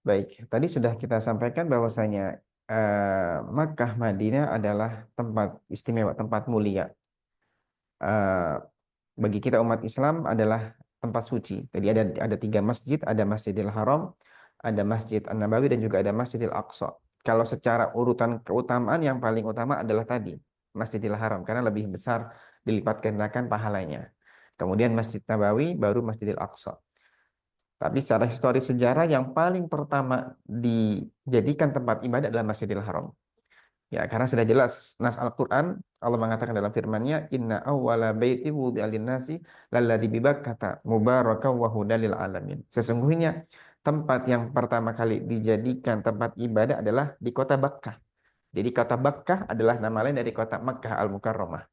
Baik, tadi sudah kita sampaikan bahwasanya Makkah Madinah adalah tempat istimewa, tempat mulia. Eh, Bagi kita umat Islam adalah tempat suci. Jadi ada 3 masjid, ada Masjidil Haram, ada Masjid An-Nabawi dan juga ada Masjidil Aqsa. Kalau secara urutan keutamaan yang paling utama adalah tadi Masjidil Haram karena lebih besar dilipat gandakan pahalanya. Kemudian Masjid Nabawi, baru Masjidil Aqsa. Tapi secara histori sejarah yang paling pertama dijadikan tempat ibadah adalah Masjidil Haram. Ya, karena sudah jelas nas Al-Qur'an, Allah mengatakan dalam firman-Nya, "Inna awwala baiti wudi'a lin-nasi lalladzi bi Bakkata mubarakan wa hudal lil alamin." Sesungguhnya tempat yang pertama kali dijadikan tempat ibadah adalah di kota Bakkah. Jadi kota Bakkah adalah nama lain dari kota Makkah Al-Mukarramah.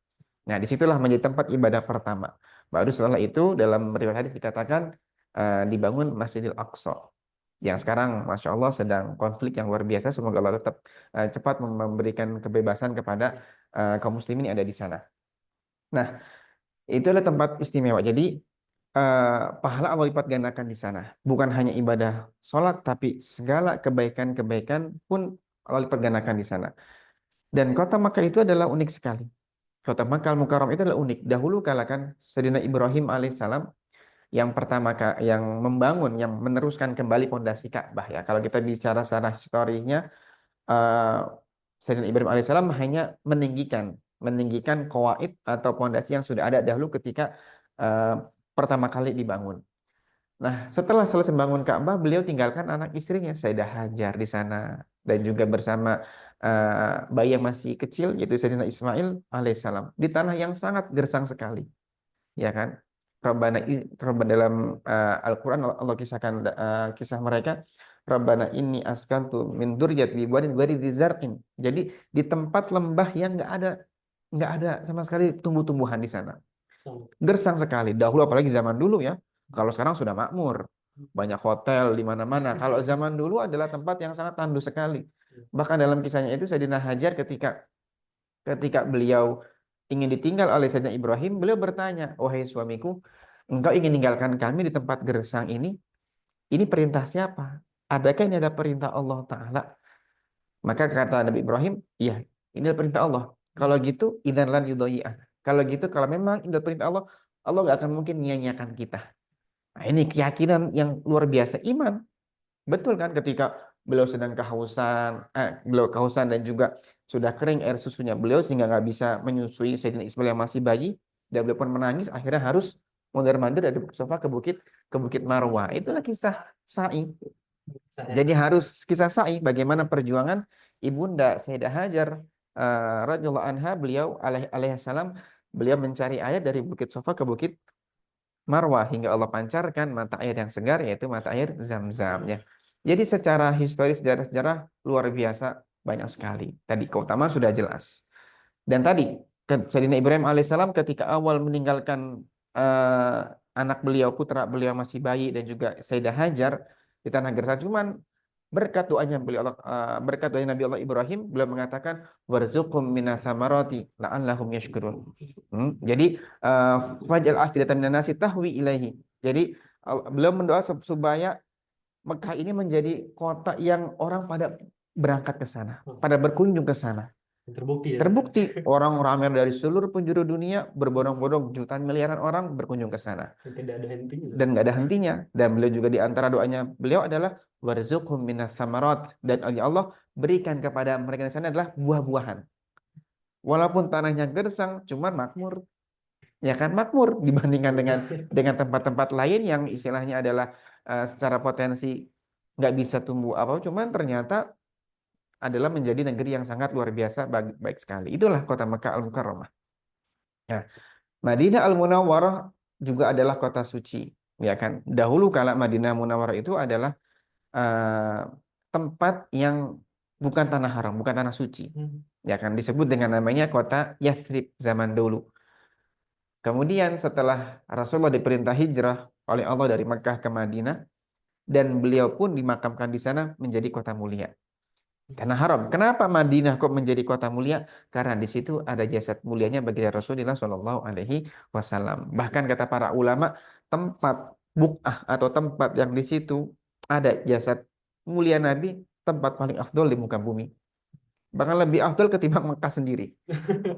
Nah, disitulah menjadi tempat ibadah pertama. Baru setelah itu dalam riwayat hadis dikatakan dibangun Masjidil Aqsa. Yang sekarang, Masya Allah, sedang konflik yang luar biasa. Semoga Allah tetap cepat memberikan kebebasan kepada kaum muslimin yang ada di sana. Nah, itu adalah tempat istimewa. Jadi, pahala Allah lipat gandakan di sana. Bukan hanya ibadah sholat, tapi segala kebaikan-kebaikan pun Allah lipat gandakan di sana. Dan kota Makkah itu adalah unik sekali. Kota Makkah Al-Mukarram itu adalah unik. Dahulu kala kan Sayyidina Ibrahim alaihissalam yang pertama yang membangun, yang meneruskan kembali pondasi Ka'bah ya. Kalau kita bicara secara historinya, Sayyidina Ibrahim alaihissalam hanya meninggikan qawaid atau pondasi yang sudah ada dahulu ketika pertama kali dibangun. Nah, setelah selesai membangun Ka'bah, beliau tinggalkan anak istrinya Sayyidah Hajar di sana dan juga bersama bayi yang masih kecil yaitu Sayyidina Ismail alaihissalam di tanah yang sangat gersang sekali, ya kan? Rabbana dalam Al-Quran Allah kisahkan kisah mereka. Rabbana inni askantu min dzurriyyati biwadin ghairi dzi zar'in. Jadi di tempat lembah yang nggak ada sama sekali tumbuh-tumbuhan di sana. Gersang sekali. Dahulu apalagi zaman dulu ya. Kalau sekarang sudah makmur. Banyak hotel di mana-mana. Kalau zaman dulu adalah tempat yang sangat tandus sekali. Bahkan dalam kisahnya itu Sayyidina Hajar ketika beliau ingin ditinggal oleh Sayyidina Ibrahim, beliau bertanya, "Wahai suamiku, engkau ingin meninggalkan kami di tempat gersang ini? Ini perintah siapa? Adakah ini ada perintah Allah Ta'ala?" Maka kata Nabi Ibrahim, "Iya, ini adalah perintah Allah. Kalau gitu, idzan lan yudhayyi'ah." Kalau gitu, kalau memang ini adalah perintah Allah, Allah nggak akan mungkin menyia-nyiakan kita. Nah, ini keyakinan yang luar biasa, iman. Betul kan ketika beliau sedang beliau kehausan dan juga sudah kering air susunya beliau sehingga nggak bisa menyusui Sayyidina Ismail yang masih bayi, dan beliau pun menangis, akhirnya harus mondar-mandir dari Bukit Sofa ke Bukit Marwah. Itulah kisah sa'i. Jadi harus kisah sa'i bagaimana perjuangan ibunda Sayyidah Hajar radhiyallahu anha, beliau alaihissalam, beliau mencari air dari Bukit Sofa ke Bukit Marwah hingga Allah pancarkan mata air yang segar yaitu mata air Zam-Zam ya. Jadi secara historis sejarah-sejarah luar biasa banyak sekali. Tadi keutamaan sudah jelas. Dan tadi Sayyidina Ibrahim alaihissalam ketika awal meninggalkan anak beliau, putra beliau masih bayi dan juga Sayyidah Hajar di tanah gersang, cuman berkat doanya berkat doa Nabi Allah Ibrahim, beliau mengatakan warzuqhum minas samarati la'allahum yashkurun. Jadi faj'al afidatan minan nasi tahwi ilaihi. Jadi beliau mendoa supaya Mekah ini menjadi kota yang orang pada berangkat ke sana, pada berkunjung ke sana. Terbukti ya. Terbukti orang ramai dari seluruh penjuru dunia, berbondong-bondong jutaan miliaran orang berkunjung ke sana. Tidak ada hentinya. Dan nggak ada hentinya. Dan beliau juga di antara doanya beliau adalah warzuqhum minas samarat, dan ya Allah berikan kepada mereka di sana adalah buah-buahan. Walaupun tanahnya gersang, cuman makmur. Ya kan, makmur dibandingkan dengan tempat-tempat lain yang istilahnya adalah secara potensi nggak bisa tumbuh apa, cuman ternyata adalah menjadi negeri yang sangat luar biasa baik sekali. Itulah kota Mekah Al-Mukarramah. Ya. Madinah Al-Munawwarah juga adalah kota suci, ya kan. Dahulu kala Madinah Munawwarah itu adalah tempat yang bukan tanah haram, bukan tanah suci, ya kan. Disebut dengan namanya kota Yathrib zaman dulu. Kemudian setelah Rasulullah diperintah hijrah oleh Allah dari Mekah ke Madinah, dan beliau pun dimakamkan di sana menjadi kota mulia. Karena haram. Kenapa Madinah kok menjadi kota mulia? Karena di situ ada jasad mulianya bagi Rasulullah Shallallahu Alaihi Wasallam. Bahkan kata para ulama, tempat buk'ah atau tempat yang di situ ada jasad mulia Nabi, tempat paling afdol di muka bumi. Bahkan lebih afdol ketimbang Mekah sendiri.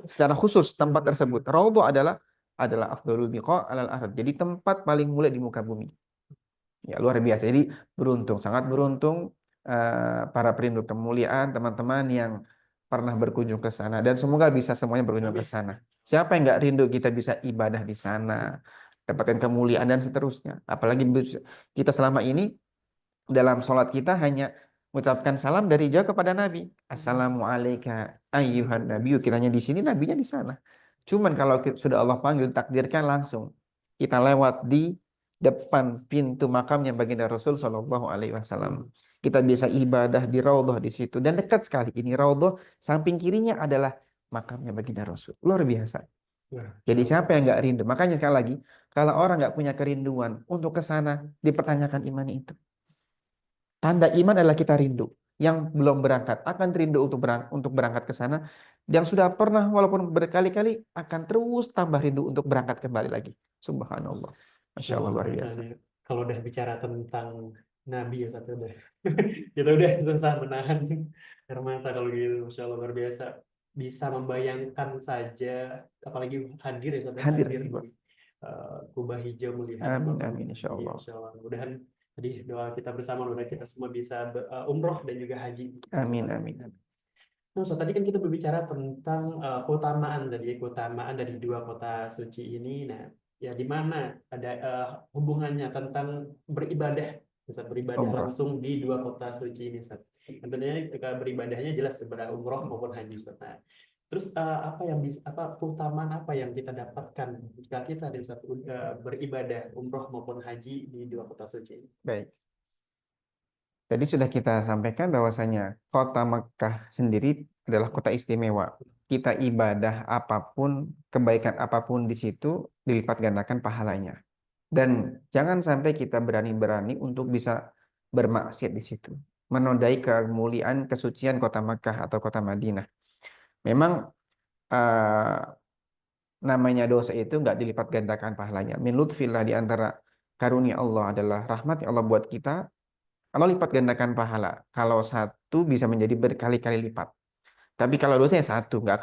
Secara khusus tempat tersebut, Raudhah adalah afdolul biqa' alal ard. Jadi tempat paling mulia di muka bumi. Ya, luar biasa. Jadi beruntung, sangat beruntung para perindu kemuliaan, teman-teman yang pernah berkunjung ke sana, dan semoga bisa semuanya berkunjung ke sana. Siapa yang nggak rindu kita bisa ibadah di sana, dapatkan kemuliaan dan seterusnya. Apalagi kita selama ini dalam sholat kita hanya mengucapkan salam dari jauh kepada Nabi. Assalamualaikum ayyuhan nabiyyu. Kita hanya di sini, nabinya di sana. Cuman kalau sudah Allah panggil, takdirkan langsung kita lewat di depan pintu makamnya baginda Rasul Shallallahu Alaihi Wasallam. Hmm. Kita bisa ibadah di raudhah di situ dan dekat sekali. Ini raudhah, samping kirinya adalah makamnya baginda Rasul. Luar biasa. Wah, Jadi Masya siapa Allah. yang nggak rindu? Makanya sekali lagi, kalau orang nggak punya kerinduan untuk ke sana, dipertanyakan iman itu. Tanda iman adalah kita rindu. Yang belum berangkat akan rindu untuk berangkat ke sana. Yang sudah pernah walaupun berkali-kali akan terus tambah rindu untuk berangkat kembali lagi. Subhanallah. Masya Allah luar Masya biasa. Allah. Kalau udah bicara tentang Nabi ya satu udah kita udah susah menahan air mata kalau gitu. Masya Allah luar biasa. Bisa membayangkan saja, apalagi hadir ya sampai Hadir. hadir di Kubah Hijau melihat Amin, makam amin, insya Nabi. Allah. Masya Allah. Mudahan tadi doa kita bersama, mudah kita semua bisa umroh dan juga haji. Amin, amin, amin. Nah, so, tadi kan kita berbicara tentang keutamaan tadi, keutamaan dari dua kota suci ini. Nah, ya di mana ada hubungannya tentang beribadah, Ustaz, beribadah Umrah. langsung di dua kota suci ini, Ustaz. Tentunya beribadahnya jelas kepada umroh maupun haji, Ustaz. Nah, terus apa yang bisa, apa keutamaan apa yang kita dapatkan jika kita ada Ustaz, beribadah umroh maupun haji di dua kota suci ini? Baik. Tadi sudah kita sampaikan bahwasanya kota Mekah sendiri adalah kota istimewa. Kita ibadah apapun, kebaikan apapun di situ dilipat gandakan pahalanya. Dan jangan sampai kita berani-berani untuk bisa bermaksiat di situ, menodai kemuliaan kesucian kota Mekah atau kota Madinah. Memang eh, namanya dosa itu nggak dilipat gandakan pahalanya. Min lutfillah, di antara karunia Allah adalah rahmat yang Allah buat kita. Allah lipat gandakan pahala. Kalau satu bisa menjadi berkali-kali lipat. Tapi kalau dosanya satu, nggak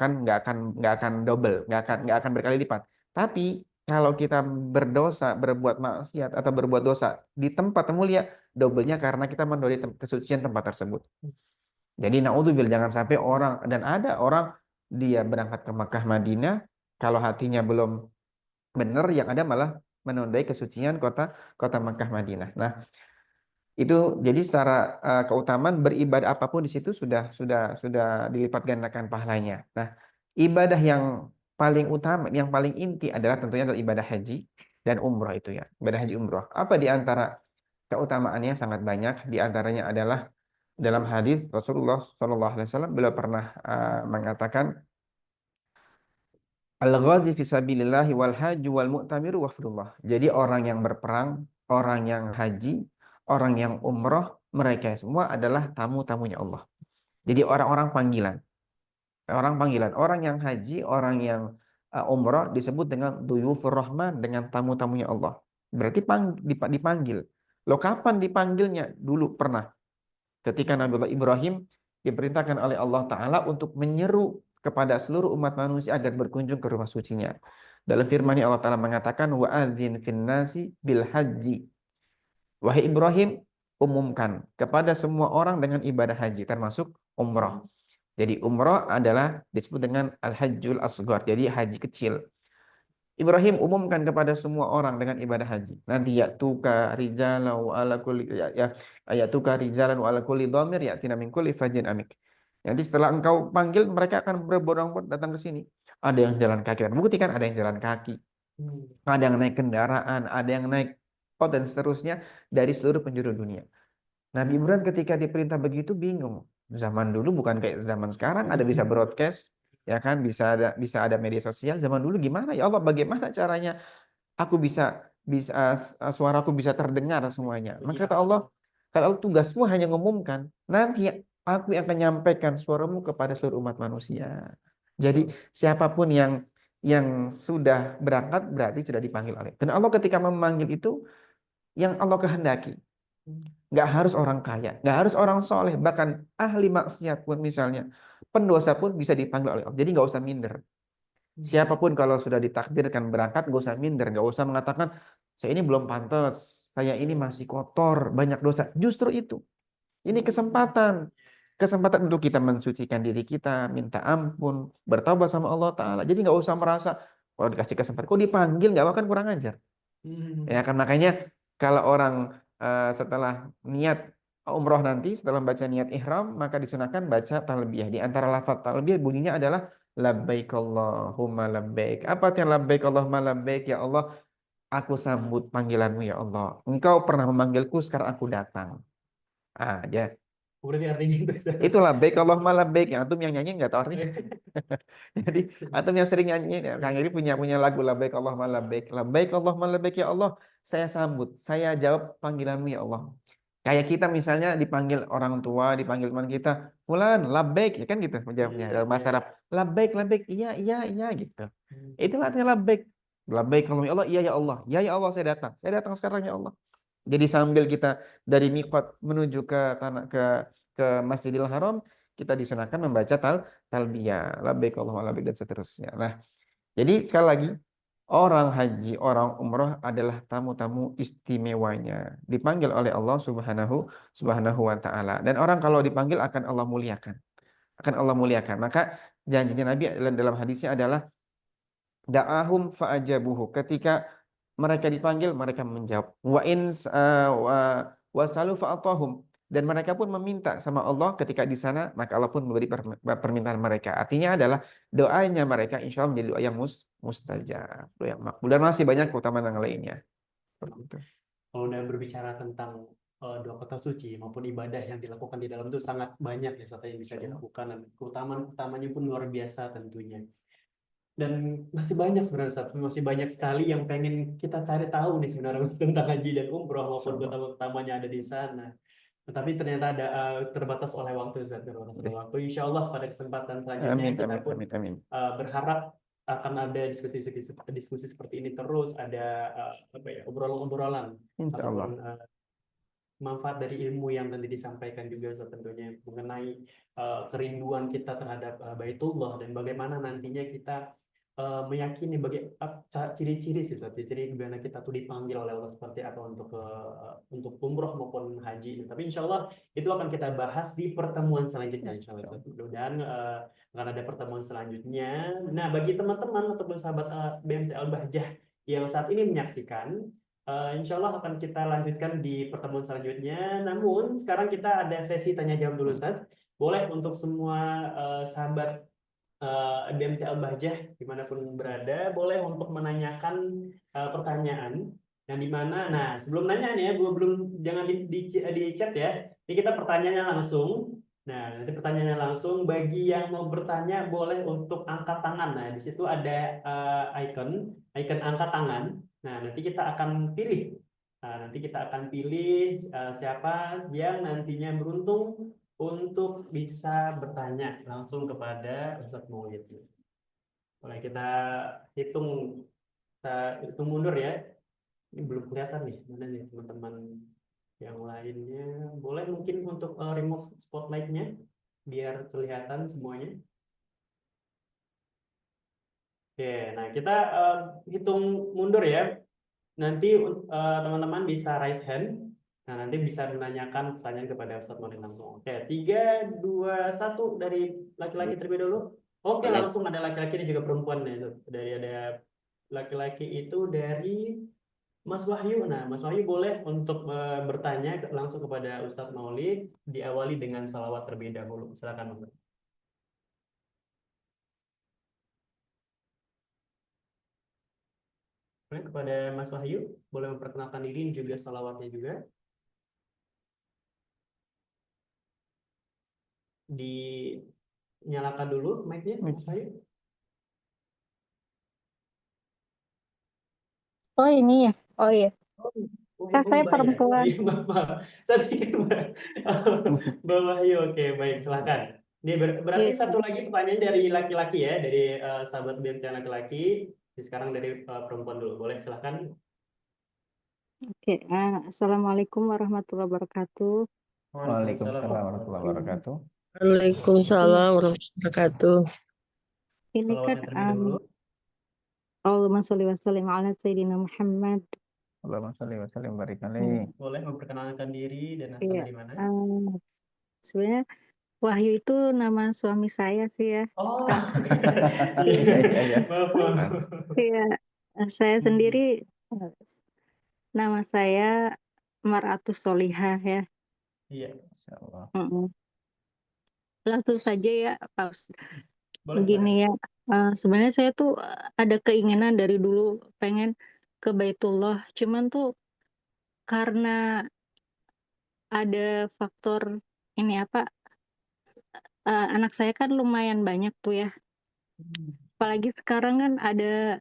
akan double, nggak akan berkali lipat. Tapi kalau kita berdosa, berbuat maksiat atau berbuat dosa di tempat yang mulia, doublenya karena kita menodai kesucian tempat tersebut. Jadi naudzubillah, jangan sampai orang, dan ada orang dia berangkat ke Makkah Madinah, kalau hatinya belum benar, yang ada malah menodai kesucian kota kota Makkah Madinah. Nah, itu jadi secara keutamaan beribadah apapun di situ sudah dilipat gandakan pahalanya. Nah, ibadah yang paling utama, yang paling inti adalah tentunya adalah ibadah haji dan umroh itu ya. Ibadah haji umroh. Apa di antara keutamaannya? Sangat banyak. Di antaranya adalah dalam hadis Rasulullah SAW, beliau pernah mengatakan, al-ghazi fi sabilillah wal hajju wal mu'tamiru wafdullah. Jadi orang yang berperang, orang yang haji, orang yang umroh, mereka semua adalah tamu-tamunya Allah. Jadi orang-orang panggilan. Orang panggilan, orang yang haji, orang yang umroh disebut dengan duyufur rahman, dengan tamu-tamunya Allah. Berarti dipanggil. Loh, kapan dipanggilnya? Dulu pernah. Ketika Nabiullah Ibrahim diperintahkan oleh Allah Ta'ala untuk menyeru kepada seluruh umat manusia agar berkunjung ke rumah sucinya. Dalam firman-Nya Allah Ta'ala mengatakan, wa'adzin fin nasi bil haji. Wahai Ibrahim, umumkan kepada semua orang dengan ibadah haji, termasuk umrah. Jadi umrah adalah disebut dengan al-hajjul asghar, jadi haji kecil. Ibrahim umumkan kepada semua orang dengan ibadah haji. Nanti ya'tuka rijalan wa ala kulli ya'tuka rijalan wa ala kulli dhamir ya'tina min kulli fajin amik. Nanti setelah engkau panggil, mereka akan berbondong-bondong datang ke sini. Ada yang jalan kaki, dan buktikan ada yang jalan kaki, ada yang naik kendaraan, ada yang naik dan seterusnya dari seluruh penjuru dunia. Nabi Ibrahim ketika diperintah begitu bingung. Zaman dulu bukan kayak zaman sekarang, ada bisa broadcast, ya kan, bisa ada media sosial. Zaman dulu gimana ya Allah, bagaimana caranya aku bisa suaraku bisa terdengar semuanya. Maka kata Allah, tugasmu hanya mengumumkan. Nanti aku yang akan menyampaikan suaramu kepada seluruh umat manusia. Jadi siapapun yang sudah berangkat berarti sudah dipanggil oleh. Dan Allah ketika memanggil itu yang Allah kehendaki. Nggak harus orang kaya, nggak harus orang soleh, bahkan ahli maksiat pun misalnya, pendosa pun bisa dipanggil oleh Allah. Jadi nggak usah minder. Siapapun kalau sudah ditakdirkan berangkat, nggak usah minder, nggak usah mengatakan saya ini belum pantas, saya ini masih kotor, banyak dosa. Justru itu, ini kesempatan untuk kita mensucikan diri kita, minta ampun, bertaubat sama Allah Ta'ala. Jadi nggak usah merasa kalau dikasih kesempatan, kok dipanggil nggak akan kurang ajar. Ya kan, makanya kalau orang setelah niat umroh nanti, setelah baca niat ihram, maka disunahkan baca talbiyah. Di antara lafaz talbiyah bunyinya adalah labbaik Allahumma labbaik. Apa artinya labbaik Allahumma labbaik? Ya Allah, aku sambut panggilanmu ya Allah. Engkau pernah memanggilku, sekarang aku datang. Ah, ya. Berarti artinya itu Ustaz. Itu labbaik Allahumma labbaik. Yang antum yang nyanyi nggak tahu artinya. Jadi antum yang sering nyanyi, ya, Kang Iri punya lagu labbaik Allahumma labbaik. Labbaik Allahumma labbaik ya Allah. Saya sambut, saya jawab panggilanmu ya Allah. Kayak kita misalnya dipanggil orang tua, dipanggil teman kita, Fulan, labbaik, ya kan gitu menjawabnya dalam bahasa Arab. Labbaik, labbaik, iya, iya, iya gitu. Itulah artinya labbaik. Labbaik Allahumma ya Allah, iya ya Allah. Ya ya Allah, saya datang. Saya datang sekarang ya Allah. Jadi sambil kita dari miqat menuju ke tanah ke Masjidil Haram, kita disunahkan membaca talbiyah, labbaik Allahumma labbaik dan seterusnya. Nah, jadi sekali lagi orang haji, orang umroh adalah tamu-tamu istimewanya, dipanggil oleh Allah Subhanahu wa taala. Dan orang kalau dipanggil akan Allah muliakan. Akan Allah muliakan. Maka janjinya Nabi dalam hadisnya adalah da'ahum fa'ajabuhu. Ketika mereka dipanggil, mereka menjawab. Wasalu fa'atahum. Dan mereka pun meminta sama Allah ketika di sana, maka Allah pun memberi permintaan mereka. Artinya adalah doanya mereka insya Allah menjadi doa yang mustajab, doa yang makbul. Dan masih banyak keutamaan yang lainnya. Seperti itu. Kalau udah berbicara tentang dua kota suci maupun ibadah yang dilakukan di dalam itu sangat banyak ya Ustaz yang bisa dilakukan, dan keutamaan utamanya pun luar biasa tentunya. Dan masih banyak sebenarnya Ustaz, masih banyak sekali yang pengen kita cari tahu nih sebenarnya tentang haji dan umroh maupun Insyaallah. kota utamanya ada di sana. Tetapi ternyata ada terbatas oleh waktu Ustaz, terbatas oleh waktu. Insya Allah pada kesempatan selanjutnya Amin, kita amin, pun amin, amin. berharap akan ada diskusi seperti ini terus, ada apa ya, obrolan-obrolan Insya Allah. ataupun manfaat dari ilmu yang nanti disampaikan juga Ustaz, tentunya mengenai kerinduan kita terhadap Baitullah dan bagaimana nantinya kita meyakini ciri-ciri sih Ustaz, ciri bagaimana kita tuh dipanggil oleh Allah seperti apa untuk umroh maupun haji. Tapi insya Allah itu akan kita bahas di pertemuan selanjutnya insya Allah Ustaz. Mudah-mudahan akan ada pertemuan selanjutnya. Nah, bagi teman-teman ataupun sahabat BMT Al-Bahjah yang saat ini menyaksikan, insya Allah akan kita lanjutkan di pertemuan selanjutnya. Namun sekarang kita ada sesi tanya jawab dulu, Ustaz. Boleh untuk semua sahabat BMT Al-Bahjah dimanapun berada, boleh untuk menanyakan pertanyaan yang dimana. Nah, sebelum nanya nih ya, belum jangan di chat ya. Ini kita pertanyaannya langsung. Nah, nanti pertanyaannya langsung. Bagi yang mau bertanya, boleh untuk angkat tangan. Nah, di situ ada icon angkat tangan. Nah, nanti kita akan pilih. Nanti kita akan pilih siapa yang nantinya beruntung untuk bisa bertanya langsung kepada Ustadz Maulid. Boleh kita hitung, hitung mundur ya. Ini belum kelihatan nih, mana nih teman-teman yang lainnya. Boleh mungkin untuk remove spotlight-nya biar kelihatan semuanya. Oke, nah kita hitung mundur ya. Nanti teman-teman bisa raise hand. Nah, nanti bisa menanyakan pertanyaan kepada Ustadz Maulid langsung. Oke, 3, 2, 1 dari laki-laki terlebih dulu. Oke, Boleh. langsung ada laki-laki dan juga perempuan ya, itu. Ada laki-laki itu dari Mas Wahyu. Nah, Mas Wahyu boleh untuk bertanya langsung kepada Ustadz Maulid, diawali dengan salawat terlebih dahulu. Silakan, Mas. Boleh kepada Mas Wahyu, boleh memperkenalkan diri dan juga salawatnya juga. Dinyalakan dulu mic-nya, Mas Wahyu. Oh ini ya, oh iya. Oh, Saya Mbak ya? Oh perempuan. iya, maaf. Saya pikir Mbak Wahyu. Oke, baik, silakan. Ini berarti Iya. satu lagi pertanyaan dari laki-laki ya, dari sahabat BMT yang laki-laki. Sekarang dari perempuan dulu, boleh silakan. Oke, Assalamualaikum warahmatullahi wabarakatuh. Waalaikumsalam warahmatullahi wabarakatuh. Waalaikumsalam warahmatullahi wabarakatuh. Ini kan Salawatnya terlebih dahulu. Allahumma sholli wa sallim ala Sayyidina Muhammad. Allahumma sholli wa sallim barik alaihi. Boleh memperkenalkan diri dan asal Iya. dari mana? Sebenarnya Wahyu itu nama suami saya sih ya. Oh, Iya, iya, iya. maaf, maaf. Iya, saya sendiri nama saya Mar'atus Solihah ya. Iya, Insyaallah. Langsung saja ya, Pak Ustadz. boleh silakan. Begini ya, sebenarnya saya tuh ada keinginan dari dulu pengen ke Baitullah. Cuman tuh karena ada faktor ini apa, anak saya kan lumayan banyak tuh ya. Apalagi sekarang kan ada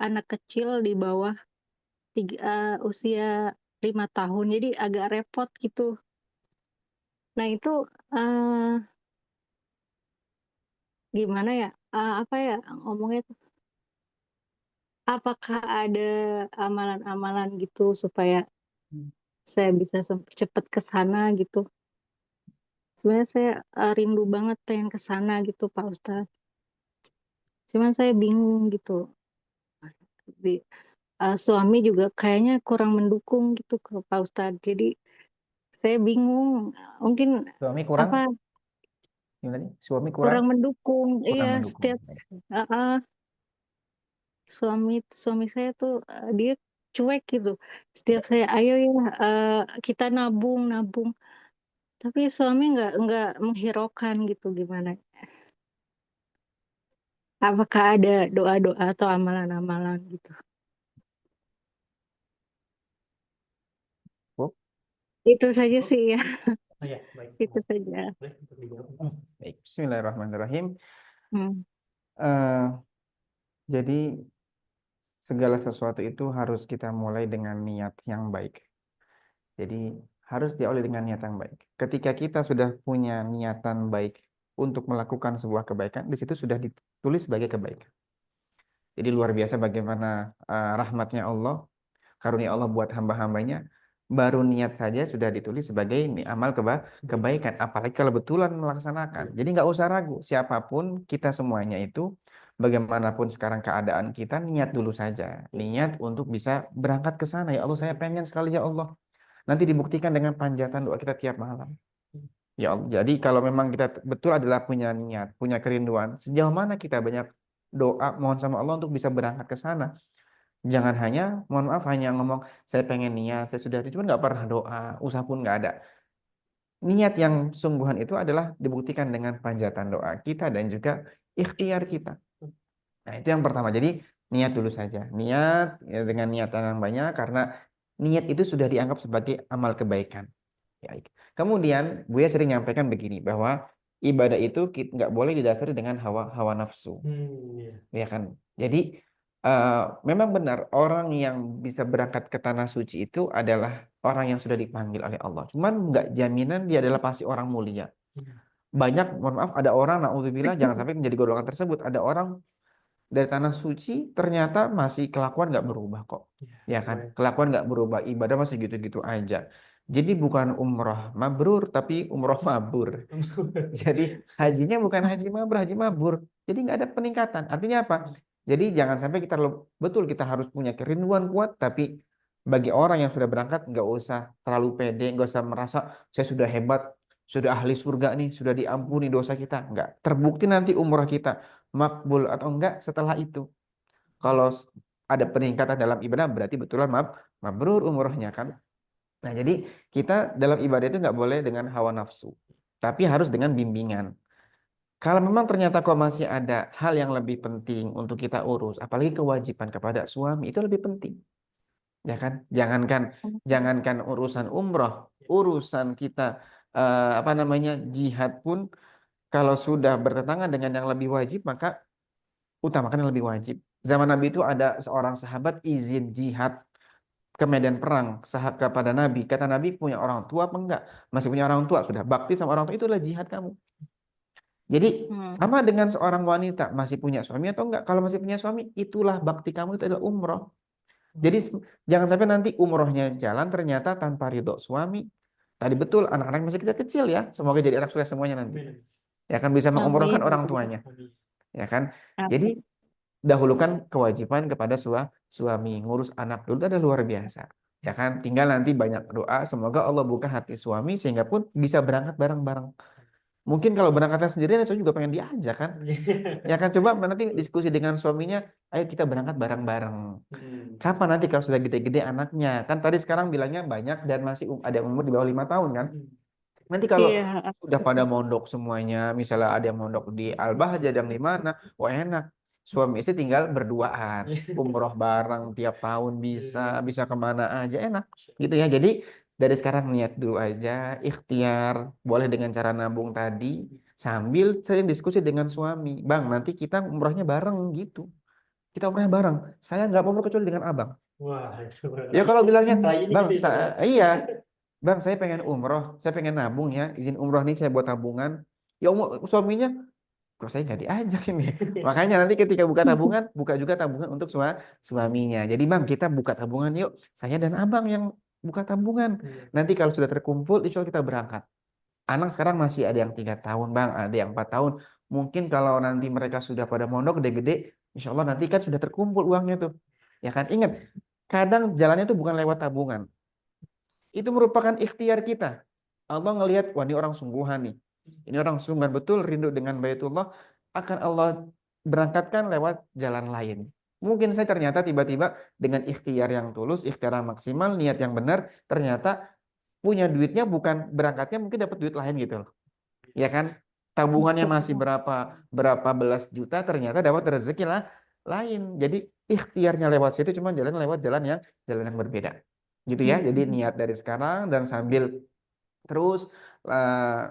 anak kecil di bawah usia 5 tahun, jadi agak repot gitu. Nah itu eh, gimana ya? Apa ya ngomongnya tuh? Apakah ada amalan-amalan gitu supaya saya bisa cepet ke sana gitu? Sebenarnya saya rindu banget pengen ke sana gitu Pak Ustadz. Cuman saya bingung gitu. Suami juga kayaknya kurang mendukung gitu ke Pak Ustadz. Jadi saya bingung. Mungkin Suami kurang, apa gimana nih? Suami kurang, kurang mendukung. Iya, kurang mendukung. setiap Baik. uh, uh, suami suami saya tuh dia cuek gitu. Setiap saya ayo ya kita nabung nabung. Tapi suami nggak menghiraukan gitu gimana? Apakah ada doa-doa atau amalan-amalan gitu? Oh, Itu saja sih ya. Oh ya, baik. Itu saja. Boleh untuk dijawab. baik. Bismillahirrahmanirrahim. Hmm. Eh, jadi segala sesuatu itu harus kita mulai dengan niat yang baik. Jadi harus diawali dengan niat yang baik. Ketika kita sudah punya niatan baik untuk melakukan sebuah kebaikan, di situ sudah ditulis sebagai kebaikan. Jadi luar biasa bagaimana rahmatnya Allah, karunia Allah buat hamba-hambanya. Baru niat saja sudah ditulis sebagai amal kebaikan. Apalagi kalau betulan melaksanakan. Jadi nggak usah ragu. Siapapun kita semuanya itu, bagaimanapun sekarang keadaan kita, niat dulu saja. Niat untuk bisa berangkat ke sana. Ya Allah, saya pengen sekali ya Allah. Nanti dibuktikan dengan panjatan doa kita tiap malam. Ya Allah. Jadi kalau memang kita betul adalah punya niat, punya kerinduan, sejauh mana kita banyak doa, mohon sama Allah untuk bisa berangkat ke sana. Jangan hanya, mohon maaf, hanya ngomong, saya pengen niat, saya sudah, cuma nggak pernah doa, usaha pun nggak ada. Niat yang sungguhan itu adalah dibuktikan dengan panjatan doa kita dan juga ikhtiar kita. Nah, itu yang pertama. Jadi, niat dulu saja. Niat ya, dengan niatan yang banyak, karena niat itu sudah dianggap sebagai amal kebaikan. Baik. Kemudian, Buya sering nyampaikan begini, bahwa ibadah itu nggak boleh didasari dengan hawa nafsu. Iya. Ya kan? Jadi, memang benar orang yang bisa berangkat ke tanah suci itu adalah orang yang sudah dipanggil oleh Allah. Cuman nggak jaminan dia adalah pasti orang mulia. Banyak, mohon maaf, ada orang, naudzubillah, jangan sampai menjadi golongan tersebut. Ada orang dari tanah suci ternyata masih kelakuan nggak berubah kok. Ya kan? Baik. Kelakuan nggak berubah, ibadah masih gitu-gitu aja. Jadi bukan umroh mabrur, tapi umroh mabur. Jadi hajinya bukan haji mabrur, haji mabur. Jadi nggak ada peningkatan. Artinya apa? Jadi jangan sampai kita betul kita harus punya kerinduan kuat, tapi bagi orang yang sudah berangkat nggak usah terlalu pede, nggak usah merasa saya sudah hebat, sudah ahli surga nih, sudah diampuni dosa kita. Nggak. Terbukti nanti umrah kita makbul atau enggak setelah itu. Kalau ada peningkatan dalam ibadah berarti betulan mabrur umrohnya kan. Nah, jadi kita dalam ibadah itu nggak boleh dengan hawa nafsu, tapi harus dengan bimbingan. Kalau memang ternyata kok masih ada hal yang lebih penting untuk kita urus, apalagi kewajiban kepada suami itu lebih penting, ya kan? Jangankan urusan umroh, urusan kita apa namanya jihad pun kalau sudah bertentangan dengan yang lebih wajib maka utamakan yang lebih wajib. Zaman Nabi itu ada seorang sahabat izin jihad ke medan perang kepada Nabi. Kata Nabi, punya orang tua apa enggak? Masih punya orang tua, sudah bakti sama orang tua, itu adalah jihad kamu. Jadi sama dengan seorang wanita, masih punya suami atau enggak? Kalau masih punya suami, itulah bakti kamu, itu adalah umroh. Jadi jangan sampai nanti umrohnya jalan ternyata tanpa ridho suami. Tadi betul anak-anak masih kecil ya, semoga jadi anak soleh semuanya nanti. Ya kan bisa mengumrohkan Amin. orang tuanya, ya kan? Amin. Jadi dahulukan kewajiban kepada suami, ngurus anak dulu itu ada luar biasa, ya kan? Tinggal nanti banyak doa, semoga Allah buka hati suami sehingga pun bisa berangkat bareng-bareng. Mungkin kalau berangkatnya sendirian, saya juga pengen diajak kan, ya kan? Coba nanti diskusi dengan suaminya, ayo kita berangkat bareng-bareng. Kapan nanti kalau sudah gede-gede anaknya? Kan tadi sekarang bilangnya banyak dan masih ada yang umur di bawah 5 tahun kan? Nanti kalau Iya. sudah pada mondok semuanya, misalnya ada yang mondok di Al-Bahjah, ada yang di mana, wah enak. Suami istri tinggal berduaan, umroh bareng tiap tahun bisa kemana aja enak gitu ya. Jadi dari sekarang niat dulu aja, ikhtiar, boleh dengan cara nabung tadi, sambil sering diskusi dengan suami. Bang, nanti kita umrohnya bareng gitu. Kita umrohnya bareng. Saya nggak mau umroh kecuali dengan abang. Wah, Ya kalau bilangnya, ini bang, gitu ya. iya, bang, saya pengen umroh, saya pengen nabung ya, izin umroh nih saya buat tabungan. Ya suaminya, kok saya nggak diajak ini. Makanya nanti ketika buka tabungan, buka juga tabungan untuk suaminya. Jadi bang, kita buka tabungan yuk. Saya dan abang yang buka tabungan. Iya. Nanti kalau sudah terkumpul, insya Allah kita berangkat. Anak sekarang masih ada yang 3 tahun bang, ada yang 4 tahun. Mungkin kalau nanti mereka sudah pada mondok gede-gede, insya Allah nanti kan sudah terkumpul uangnya tuh. Ya kan, ingat, kadang jalannya itu bukan lewat tabungan. Itu merupakan ikhtiar kita. Allah ngelihat, wah ini orang sungguhan nih. Ini orang sungguhan betul rindu dengan Baitullah, akan Allah berangkatkan lewat jalan lain. Mungkin saya ternyata tiba-tiba dengan ikhtiar yang tulus, ikhtiar yang maksimal, niat yang benar, ternyata punya duitnya bukan berangkatnya mungkin dapat duit lain gitu loh. Ya kan? Tabungannya masih berapa berapa belas juta, ternyata dapat rezeki lah lain. Jadi ikhtiarnya lewat situ cuma lewat jalan yang berbeda. Gitu ya. Jadi niat dari sekarang dan sambil terus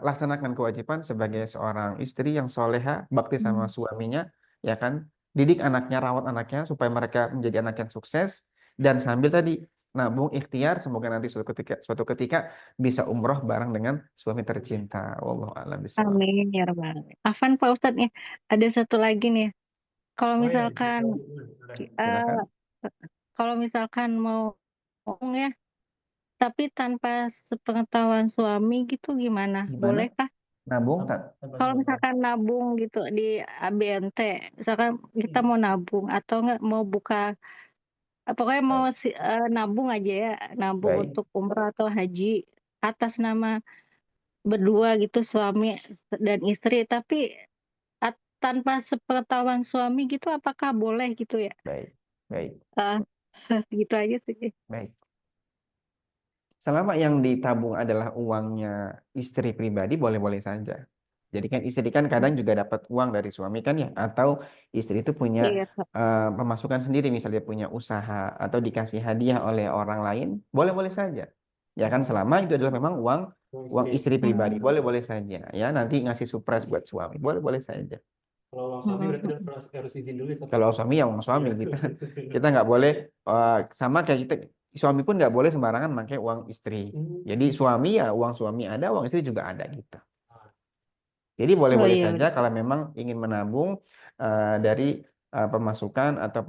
laksanakan kewajiban sebagai seorang istri yang soleha, bakti sama suaminya, ya kan? Didik anaknya, rawat anaknya supaya mereka menjadi anak yang sukses dan sambil tadi nabung ikhtiar semoga nanti suatu ketika bisa umroh bareng dengan suami tercinta. Wallahu a'lam bishawab. Amin ya rabbal alamin. Afan Pak Ustadz nih, ada satu lagi nih. Kalau Oh ya, misalkan eh, Silakan. kalau misalkan mau ngomong ya, tapi tanpa sepengetahuan suami gitu gimana? Gimana? Bolehkah? Nabung tak? Kalau misalkan nabung gitu di ABNT, misalkan kita mau nabung atau nggak mau buka, pokoknya mau Baik. nabung aja ya, nabung Baik. untuk umrah atau haji atas nama berdua gitu suami dan istri, tapi tanpa sepengetahuan suami gitu, apakah boleh gitu ya? Baik. Baik. Ah, gitu aja sih. Baik. Selama yang ditabung adalah uangnya istri pribadi, boleh-boleh saja. Jadi kan istri kan kadang juga dapat uang dari suami kan ya, atau istri itu punya Iya, Kak. pemasukan sendiri, misalnya punya usaha atau dikasih hadiah oleh orang lain, boleh-boleh saja. Ya kan selama itu adalah memang uang Oh, uang istri. istri pribadi, Hmm. boleh-boleh saja. Ya nanti ngasih surprise buat suami, boleh-boleh saja. Kalau uang suami berarti Hmm. harus izin dulu ya, Sob? Kalau suami ya uang suami Iya. kita nggak boleh sama kayak kita, suami pun nggak boleh sembarangan pakai uang istri. Jadi suami ya uang suami ada, uang istri juga ada gitu. Jadi Oh boleh-boleh iya saja benar. kalau memang ingin menabung dari pemasukan atau